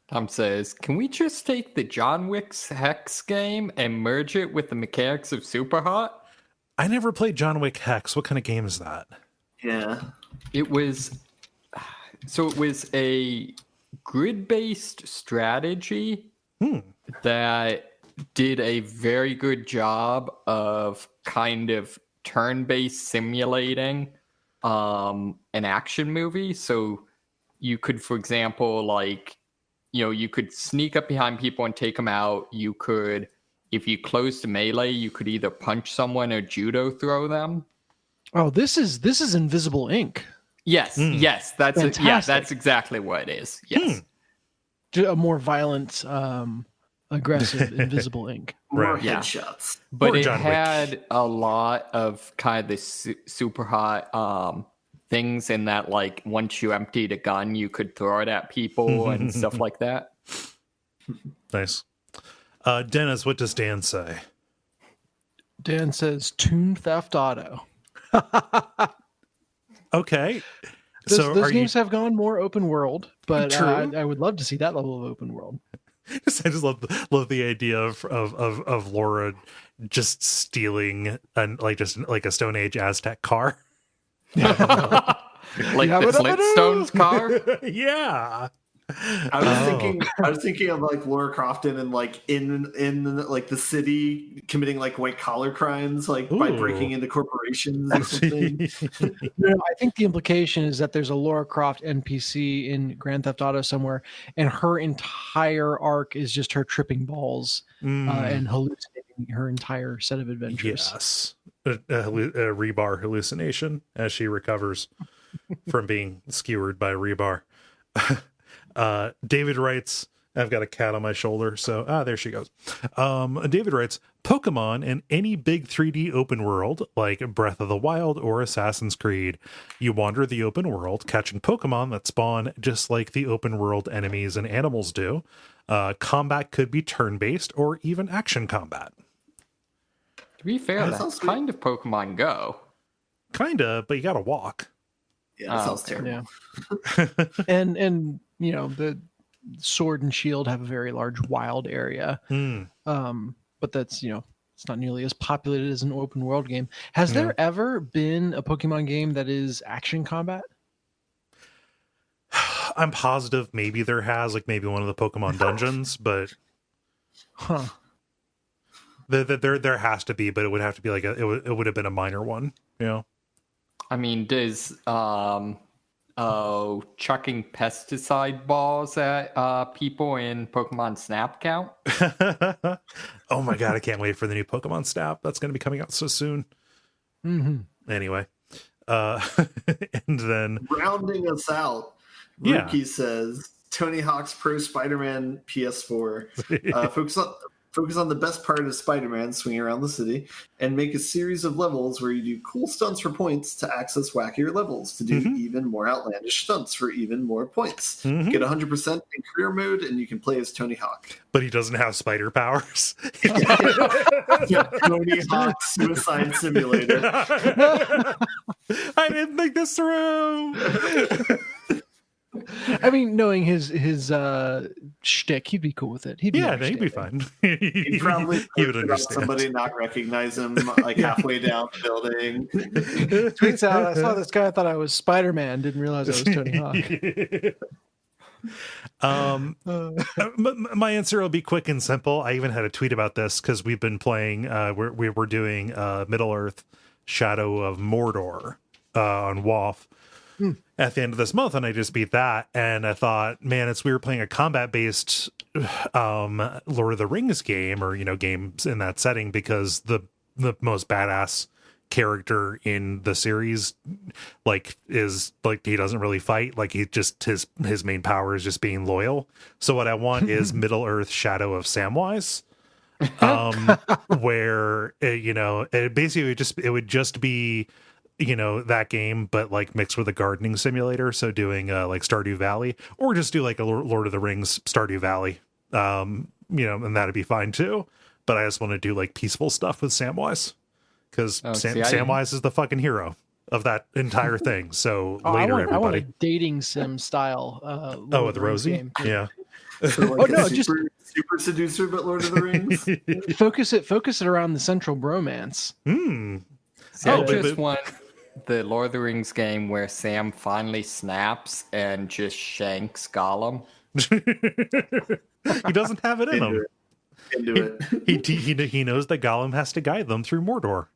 Tom says, can we just take the John Wick's Hex game and merge it with the mechanics of Super Hot?
I never played John Wick Hex. What kind of game is that?
Yeah.
It was a grid-based strategy that did a very good job of kind of turn-based simulating an action movie. So you could, for example, you could sneak up behind people and take them out. You could, if you closed melee, you could either punch someone or judo throw them.
Oh, this is Invisible Ink.
Yes, yes, that's that's exactly what it is. Yes,
a more violent, aggressive Invisible Ink.
More headshots,
but it had a lot of kind of this super hot things in that, like, once you emptied a gun, you could throw it at people and stuff like that.
Nice. Dennis, what does Dan say?
Dan says Toon Theft Auto.
Okay.
Those games have gone more open world, but I would love to see that level of open world.
I just love the idea of Laura just stealing like a Stone Age Aztec car.
Like the Flintstones car.
Yeah.
I was thinking of like Laura Crofton and like in like the city committing like white collar crimes, like by breaking into corporations or something.
No, I think the implication is that there's a Laura Croft NPC in Grand Theft Auto somewhere, and her entire arc is just her tripping balls and hallucinating her entire set of adventures.
Yes, a rebar hallucination as she recovers from being skewered by rebar. David writes, I've got a cat on my shoulder, so there she goes. David writes, Pokemon in any big 3D open world like Breath of the Wild or Assassin's Creed. You wander the open world, catching Pokemon that spawn just like the open world enemies and animals do. Combat could be turn-based or even action combat.
To be fair, that's kind of Pokemon Go.
Kinda, but you gotta walk.
Yeah, that sounds terrible.
Yeah. and you know, the Sword and Shield have a very large wild area. But that's, it's not nearly as populated as an open world game. Has there ever been a Pokemon game that is action combat?
I'm positive maybe there has, like maybe one of the Pokemon dungeons, but there has to be, but it would have to be like it would have been a minor one,
I mean, does chucking pesticide balls at people in Pokemon Snap count?
Oh my god, I can't wait for the new Pokemon Snap. That's going to be coming out so soon. Anyway, and then
rounding us out, Rookie says Tony Hawk's Pro Spider-Man PS4. Focus on the best part of Spider-Man swinging around the city, and make a series of levels where you do cool stunts for points to access wackier levels to do even more outlandish stunts for even more points. Get 100% in career mode, and you can play as Tony Hawk.
But he doesn't have spider powers.
Tony Hawk Suicide Simulator.
I didn't think this through.
I mean, knowing his shtick, he'd be cool with it. He'd be
fine.
He'd probably
he would understand.
Somebody not recognize him like halfway down the building.
Tweets out, I saw this guy, I thought I was Spider-Man, didn't realize I was Tony Hawk.
My answer will be quick and simple. I even had a tweet about this because we've been playing, we're doing Middle Earth Shadow of Mordor on WoF. at the end of this month, and I just beat that. And I thought, man, it's weird playing a combat-based Lord of the Rings game, or games in that setting, because the most badass character in the series is he doesn't really fight. He just his main power is just being loyal. So what I want is Middle Earth Shadow of Samwise, where it would just be that game, but mixed with a gardening simulator. So doing Stardew Valley, or just do a Lord of the Rings Stardew Valley, and that'd be fine too. But I just want to do peaceful stuff with Samwise, because Samwise is the fucking hero of that entire thing. So later,
I want a
everybody.
dating sim style.
With Rosie,
game.
Yeah.
So super seducer, but Lord of the Rings.
Focus it around the central bromance.
See, I just want the Lord of the Rings game where Sam finally snaps and just shanks Gollum.
He doesn't have it in him.
Into it.
He knows that Gollum has to guide them through Mordor.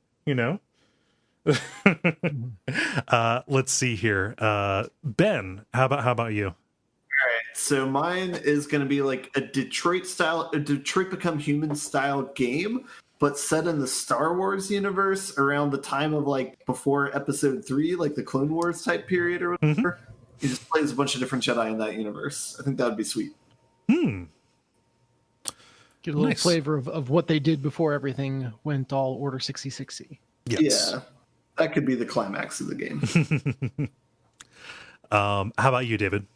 Let's see here. Ben, how about you?
All right, so mine is going to be a Detroit Become Human style game, but set in the Star Wars universe around the time of before Episode 3, the Clone Wars type period or whatever. He just plays a bunch of different Jedi in that universe. I think that would be sweet.
Get a little flavor of what they did before everything went all Order 66.
Yes.
Yeah, that could be the climax of the game.
How about you, David?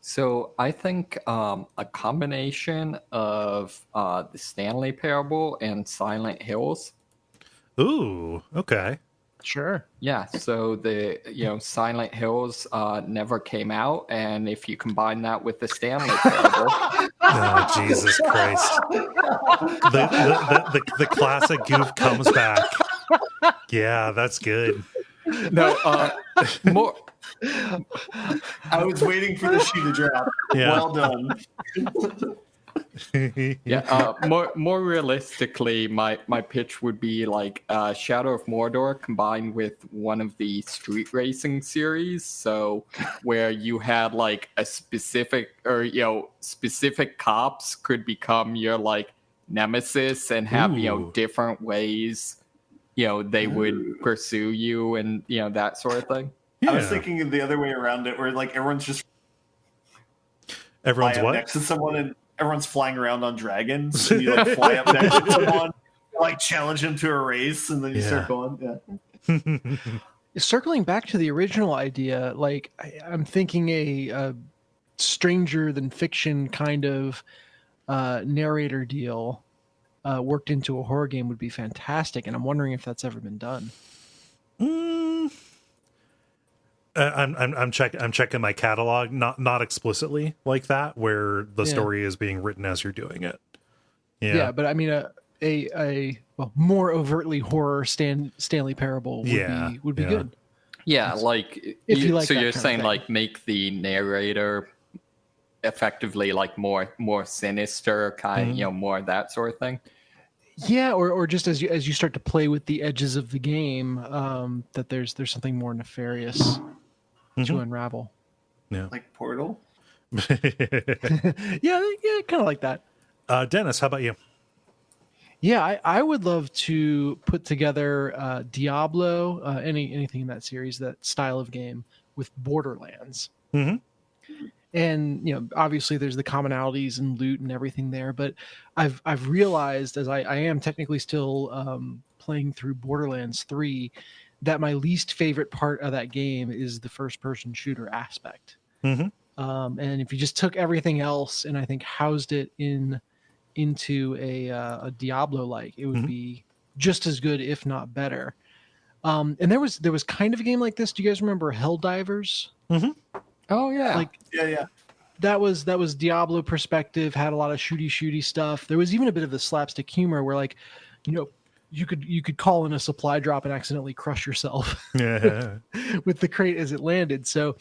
So I think a combination of the Stanley Parable and Silent Hills.
Ooh, okay.
Sure.
Yeah, so the Silent Hills never came out, and if you combine that with the Stanley Parable,
oh Jesus Christ! The classic goof comes back. Yeah, that's good.
no, more.
I was waiting for the shoe to drop.
Yeah.
Well done.
Yeah, more realistically, my pitch would be Shadow of Mordor combined with one of the street racing series. So where you had a specific specific cops could become your nemesis and have different ways they would pursue you and that sort of thing.
Yeah.
I was thinking of the other way around it, where everyone's just
everyone's what
next to someone and everyone's flying around on dragons. And you fly up next to someone, challenge them to a race, and then you start going. Yeah.
Circling back to the original idea, I'm thinking a stranger than fiction kind of narrator deal worked into a horror game would be fantastic, and I'm wondering if that's ever been done.
I'm checking my catalog, not explicitly like that, where the story is being written as you're doing it.
Yeah, but I mean a more overtly horror Stanley Parable would be good.
Yeah,
if you like
so
that
you're
kind of
saying
thing.
make the narrator effectively more sinister, kind more that sort of thing.
Yeah, or just as you start to play with the edges of the game, that there's something more nefarious to unravel.
Yeah,
like Portal.
yeah, kind of like that.
Dennis, how about you?
Yeah, I would love to put together Diablo, anything in that series, that style of game, with Borderlands.
Mm-hmm.
And obviously there's the commonalities and loot and everything there, but I've realized, as I am technically still playing through Borderlands 3, that my least favorite part of that game is the first person shooter aspect.
Mm-hmm.
And if you just took everything else and I think housed it into a Diablo, it would be just as good, if not better. And there was kind of a game like this. Do you guys remember Helldivers?
Mm-hmm.
Oh yeah,
Yeah.
That was Diablo perspective, had a lot of shooty stuff. There was even a bit of the slapstick humor where you could call in a supply drop and accidentally crush yourself with the crate as it landed. So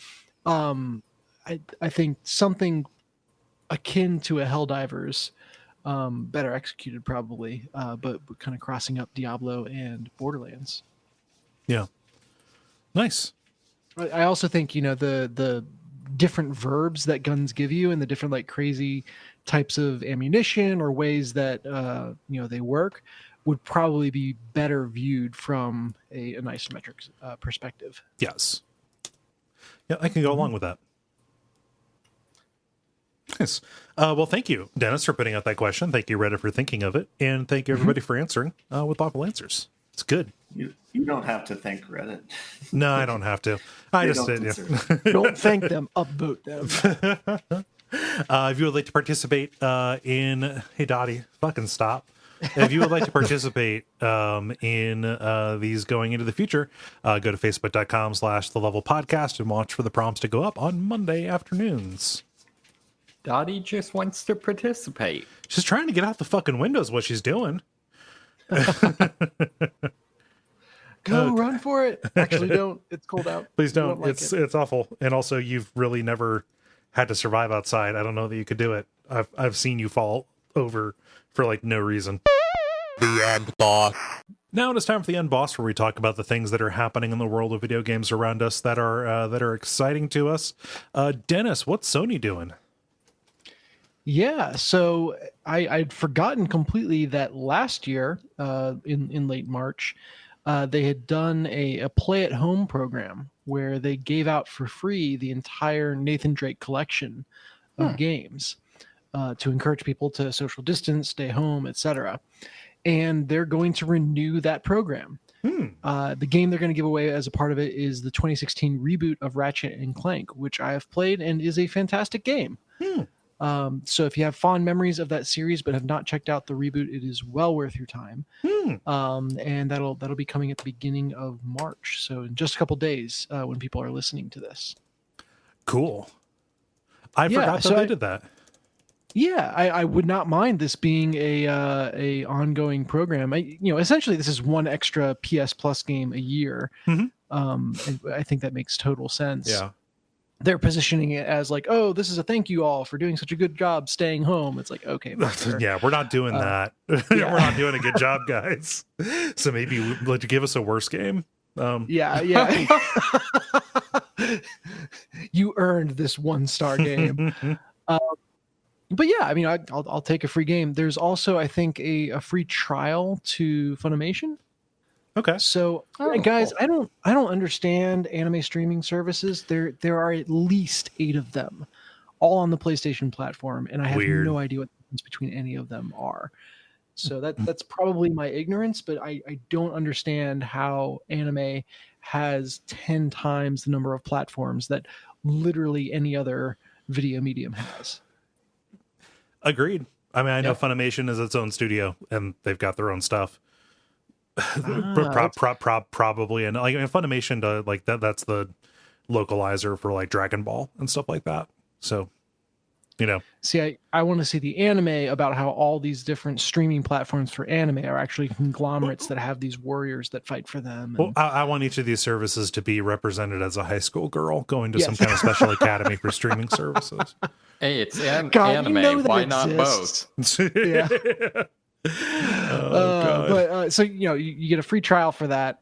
I think something akin to a Helldivers, better executed probably, but kind of crossing up Diablo and Borderlands.
Yeah. Nice.
I also think, the different verbs that guns give you and the different like crazy types of ammunition or ways that they work would probably be better viewed from an isometric perspective.
Yes. Yeah, I can go along with that. Nice. Well, thank you, Dennis, for putting out that question. Thank you, Reddit, for thinking of it. And thank you, everybody, for answering with thoughtful answers. It's good.
You don't have to thank Reddit.
No, I don't have to. I just did. Yeah.
Don't thank them. Upvote them.
If you would like to participate in... Hey, Dottie, fucking stop. If you would like to participate in these going into the future, go to facebook.com/thelevelpodcast and watch for the prompts to go up on Monday afternoons.
Dottie just wants to participate.
She's trying to get out the fucking window is what she's doing.
Go run for it. Actually, don't. It's cold out.
Please don't.
Like
It's awful. And also, you've really never had to survive outside. I don't know that you could do it. I've seen you fall over for like no reason. The end boss. Now it is time for the end boss, where we talk about the things that are happening in the world of video games around us that are exciting to us. Dennis, what's Sony doing?
Yeah, so I'd forgotten completely that last year, in late March, they had done a play-at-home program where they gave out for free the entire Nathan Drake collection of games to encourage people to social distance, stay home, etc. And they're going to renew that program. The game they're going to give away as a part of it is the 2016 reboot of Ratchet and Clank, which I have played and is a fantastic game. So if you have fond memories of that series but have not checked out the reboot, it is well worth your time. And that'll be coming at the beginning of March. So in just a couple days when people are listening to this.
Cool. I forgot that they did that.
Yeah, I would not mind this being a ongoing program. Essentially this is one extra PS Plus game a year. And I think that makes total sense.
Yeah.
They're positioning it as like, oh, this is a thank you all for doing such a good job staying home. It's like, okay.
Yeah, we're not doing that.
Yeah.
We're not doing a good job, guys. So maybe like to give us a worse game.
Yeah. You earned this 1-star game. But yeah, I mean, I'll take a free game. There's also, I think, a free trial to Funimation.
Okay.
So, guys, cool. I don't understand anime streaming services. There are at least 8 of them, all on the PlayStation platform, and I have no idea what the difference between any of them are. So that's probably my ignorance, but I don't understand how anime has 10 times the number of platforms that literally any other video medium has.
Agreed. I mean, I know Funimation is its own studio, and they've got their own stuff. Probably, and like Funimation, like that's the localizer for like Dragon Ball and stuff like that. So,
see, I want to see the anime about how all these different streaming platforms for anime are actually conglomerates that have these warriors that fight for them.
Well, I want each of these services to be represented as a high school girl going to some kind of special academy for streaming services.
Hey, it's anime. Why not both?
Yeah. But so you get a free trial for that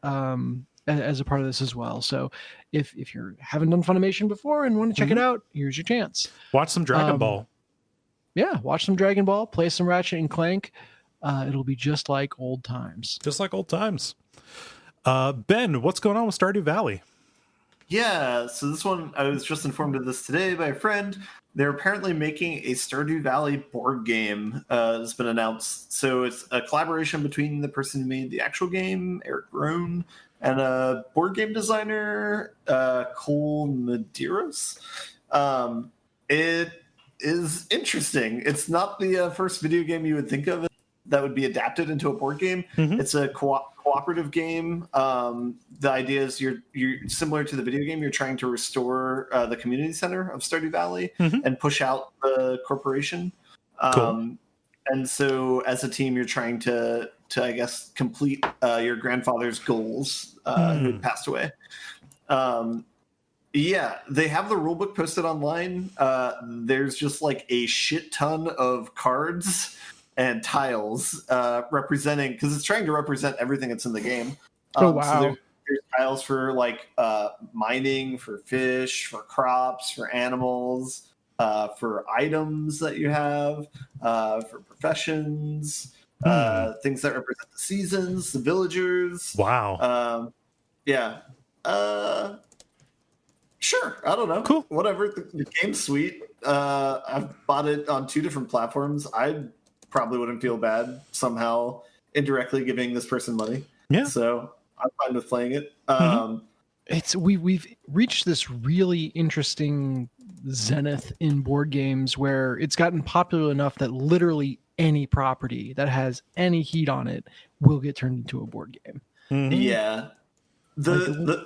as a part of this as well. So if you haven't done Funimation before and want to check it out, here's your chance.
Watch some Dragon Ball.
Yeah, watch some Dragon Ball. Play some Ratchet and Clank. It'll be just like old times.
Just like old times. Ben, what's going on with Stardew Valley?
Yeah, so this one, I was just informed of this today by a friend. They're apparently making a Stardew Valley board game that's been announced. So it's a collaboration between the person who made the actual game, Eric Rohn, and a board game designer, Kole Medeiros. It is interesting. It's not the first video game you would think of that would be adapted into a board game. It's a cooperative game. The idea is you're similar to the video game. You're trying to restore the community center of Stardew Valley and push out the corporation.
Cool.
And so as a team, you're trying to I guess, complete your grandfather's goals who had passed away. Yeah, they have the rulebook posted online. There's just like a shit ton of cards and tiles representing, because it's trying to represent everything that's in the game.
Oh, wow.
So there's tiles for like mining, for fish, for crops, for animals, for items that you have, for professions, things that represent the seasons, the villagers.
Wow.
Yeah. Sure. I don't know.
Cool.
Whatever. The game's sweet. I've bought it on 2 different platforms. I probably wouldn't feel bad somehow indirectly giving this person money.
Yeah.
So I'm fine with playing it.
We've reached this really interesting zenith in board games where it's gotten popular enough that literally any property that has any heat on it will get turned into a board game.
Yeah. Oh,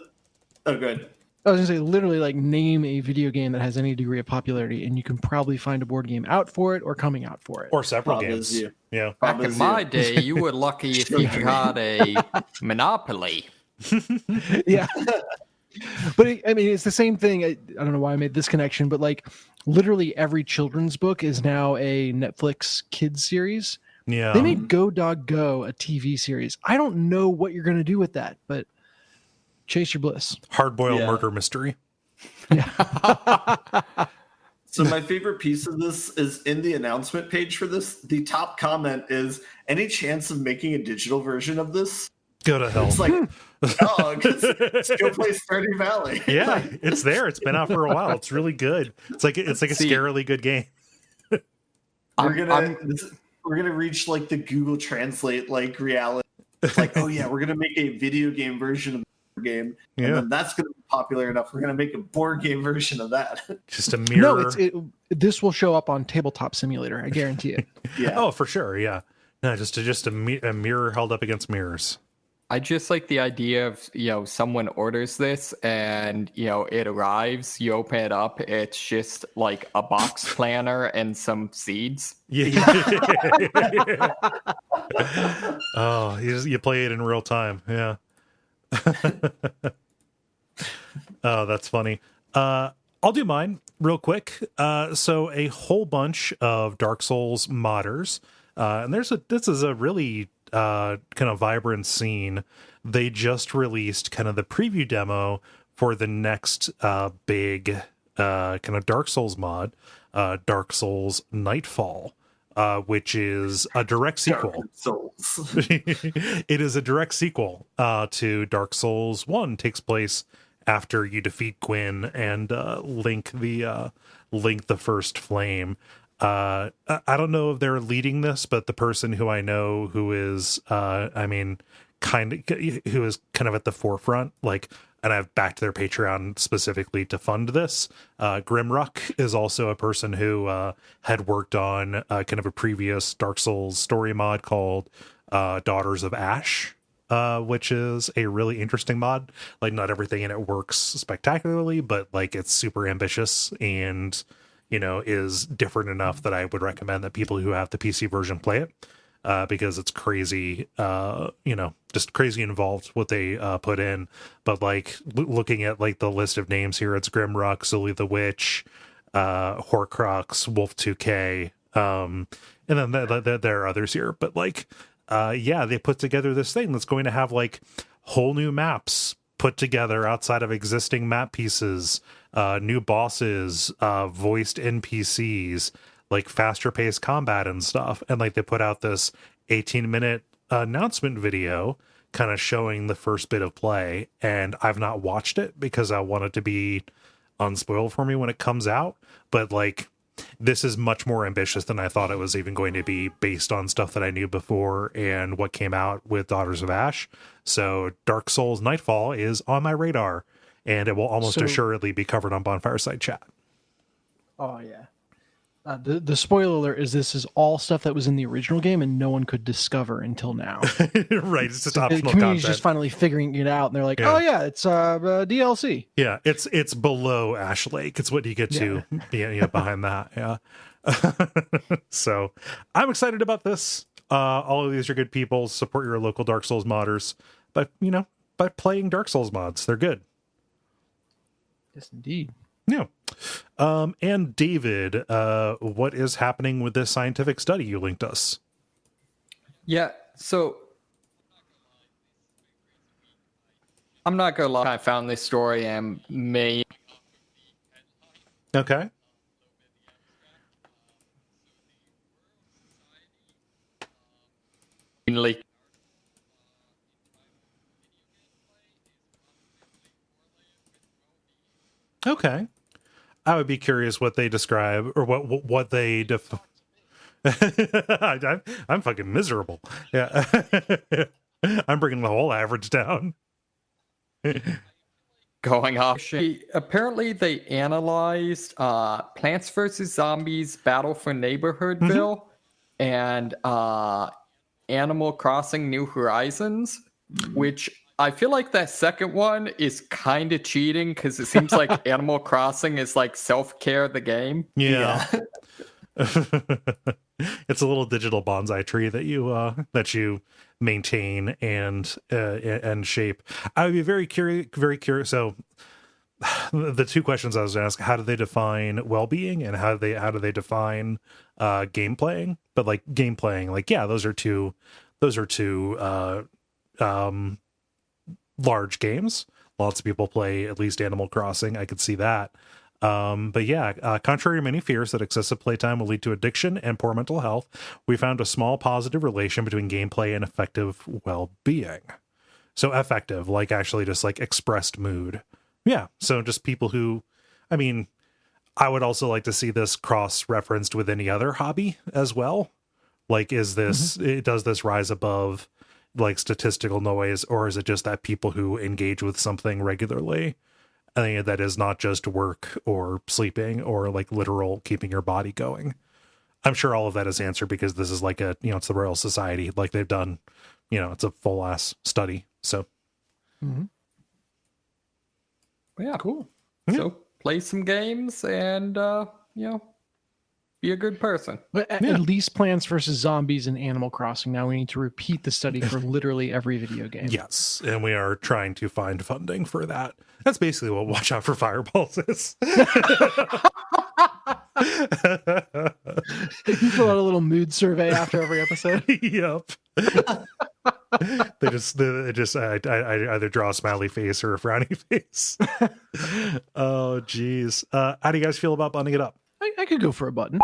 good.
I was gonna say, literally, like, name a video game that has any degree of popularity, and you can probably find a board game out for it or coming out for it.
Or several
Bob
games.
is you.
Yeah.
Back in my day, you were lucky if you had a Monopoly.
Yeah. But I mean, it's the same thing. I don't know why I made this connection, but like literally every children's book is now a Netflix kids series.
Yeah.
They made Go Dog Go a TV series. I don't know what you're going to do with that, but chase your bliss.
Hard-boiled murder mystery.
So my favorite piece of this is in the announcement page for this. The top comment is, any chance of making a digital version of this?
Go to hell.
It's like, dog, let's go play Stardew Valley.
Yeah, it's there. It's been out for a while. It's really good. It's like a scarily good game.
We're gonna reach like the Google Translate like reality. It's like, oh yeah, we're gonna make a video game version of the game, and then that's gonna be popular enough. We're gonna make a board game version of that.
Just a mirror.
No, this will show up on Tabletop Simulator. I guarantee it.
Yeah.
Oh, for sure. Yeah. No, just a mirror held up against mirrors.
I just like the idea of, someone orders this and, it arrives, you open it up, it's just like a box planner and some seeds.
Yeah. Oh, you play it in real time. Yeah. Oh, that's funny. I'll do mine real quick. So a whole bunch of Dark Souls modders, and this is a really kind of vibrant scene. They just released kind of the preview demo for the next big kind of Dark Souls mod, Dark Souls Nightfall, which is a direct sequel. It is a direct sequel to Dark Souls 1. Takes place after you defeat Gwyn and link the first flame. I don't know if they're leading this, but the person who I know who is, who is kind of at the forefront, and I've backed their Patreon specifically to fund this. Grimruck is also a person who had worked on kind of a previous Dark Souls story mod called Daughters of Ash, which is a really interesting mod. Like, not everything in it works spectacularly, but it's super ambitious and is different enough that I would recommend that people who have the PC version play it, because it's crazy, just crazy involved what they put in. But looking at the list of names here, it's Grimrock, Zully the Witch, Horcrux, Wolf 2K, and then there are others here. But they put together this thing that's going to have whole new maps put together outside of existing map pieces, new bosses, voiced NPCs, faster paced combat and stuff. And they put out this 18-minute announcement video kind of showing the first bit of play. And I've not watched it because I want it to be unspoiled for me when it comes out. But this is much more ambitious than I thought it was even going to be, based on stuff that I knew before and what came out with Daughters of Ash. So Dark Souls Nightfall is on my radar, and it will almost assuredly be covered on Bonfireside Chat.
Oh, yeah. The spoiler alert is this is all stuff that was in the original game and no one could discover until now.
Right, it's just
so
optional
the community's
content.
just finally figuring it out, and they're like, oh yeah, it's DLC.
Yeah, it's below Ash Lake. It's what you get to behind that. Yeah. So I'm excited about this. All of these are good people. Support your local Dark Souls modders by playing Dark Souls mods. They're good.
Yes, indeed.
Yeah. And David, what is happening with this scientific study you linked us?
Yeah, so I'm not gonna lie, I found this story and mainly
Okay. Okay. I would be curious what they describe or what they I'm fucking miserable. Yeah. I'm bringing the whole average down.
going off. Apparently, they analyzed Plants vs. Zombies Battle for Neighborhoodville and Animal Crossing New Horizons, which I feel like that second one is kind of cheating because it seems like Animal Crossing is like self-care the game.
Yeah. It's a little digital bonsai tree that you maintain and shape. I would be very curious. So the two questions I was asking: how do they define well-being, and how do they define game playing? But like game playing, like yeah, those are two large games. Lots of people play at least Animal Crossing. I could see that. But yeah, contrary to many fears that excessive playtime will lead to addiction and poor mental health, we found a small positive relation between gameplay and effective well-being. So effective, like actually just like expressed mood. Yeah. So just people who, I mean, I would also like to see this cross-referenced with any other hobby as well. Like, is this, does this rise above like statistical noise, or is it just that people who engage with something regularly, I think that is not just work or sleeping or like literal keeping your body going? I'm sure all of that is answered because this is like a, it's the Royal Society, like they've done, it's a full ass study. So,
Yeah,
Cool.
so play some games and be a good person.
But at least Plants vs. Zombies and Animal Crossing. Now we need to repeat the study for literally every video game.
yes. And we are trying to find funding for that. That's basically what Watch Out for Fireballs is.
You fill out a little mood survey after every episode.
Yep. they just I either draw a smiley face or a frowny face. Oh geez. How do you guys feel about buttoning it up?
I could go for a button.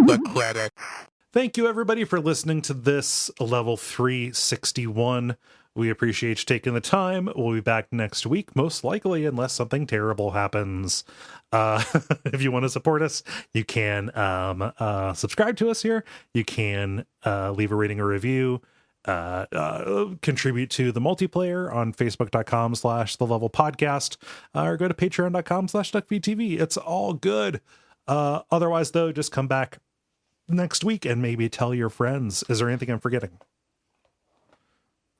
The credit.
Thank you everybody for listening to this level 361. We appreciate you taking the time. We'll be back next week, most likely, unless something terrible happens. If you want to support us, you can subscribe to us here. You can leave a rating or review, contribute to the multiplayer on facebook.com/thelevelpodcast, or go to patreon.com/Duckfeed.tv. It's all good. Otherwise, though, just come back next week and maybe tell your friends. Is there anything I'm forgetting?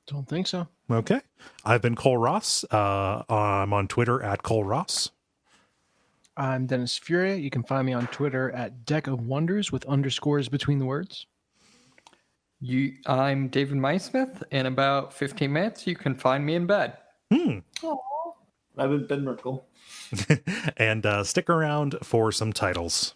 Don't think so.
Okay. I've been Kole Ross. I'm on Twitter at Kole Ross.
I'm Dennis Furia. You can find me on Twitter at Deck of Wonders with underscores between the words.
I'm David Mysmith. In about 15 minutes, you can find me in bed.
I've been Ben Merkel.
And stick around for some titles.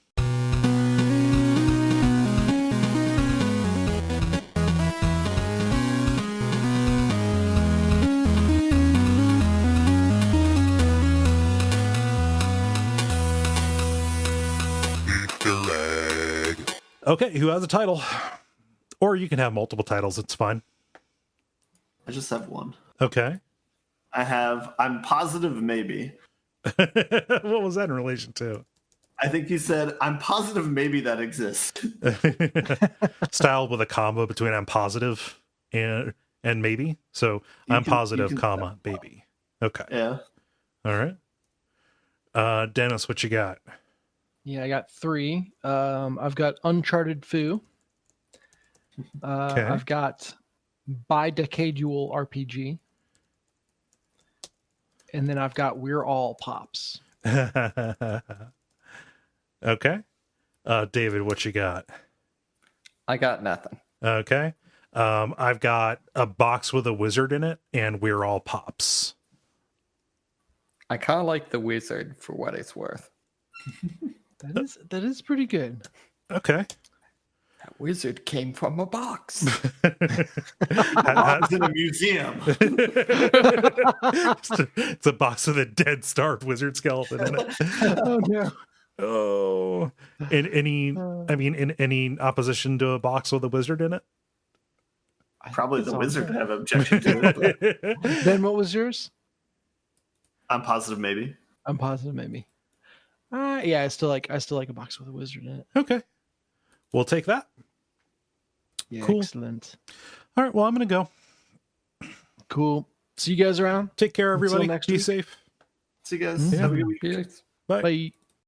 Okay, who has a title? Or you can have multiple titles, it's fine.
I just have one.
Okay.
I'm positive maybe.
What was that in relation to?
I think you said, I'm positive maybe that exists.
Styled with a comma between I'm positive and maybe. So I'm positive, comma, baby. Okay.
Yeah.
All right. Dennis, what you got?
Yeah, I got 3. I've got Uncharted Foo.
Okay.
I've got Bidecadal RPG. And then I've got We're All Pops.
Okay. David, what you got?
I got nothing.
Okay. I've got a box with a wizard in it, and We're All Pops.
I kind of like the wizard for what it's worth.
That is pretty good.
Okay.
That wizard came from a box.
It's in a museum.
It's a box with a dead starved wizard skeleton in it.
Oh no.
Oh, in any opposition to a box with a wizard in it?
Probably
It's
the
on
wizard
there.
would have an objection to it. But
Ben, what was yours?
I'm positive maybe.
I'm positive, maybe. Yeah, I still like a box with a wizard in it.
Okay, we'll take that.
Yeah,
Cool.
excellent.
All right, well, I'm gonna go.
Cool. See you guys around.
Take care,
Until
everybody.
next
Be
week.
safe.
See you guys.
Yeah.
Have a good week.
Yes.
Bye.
Bye.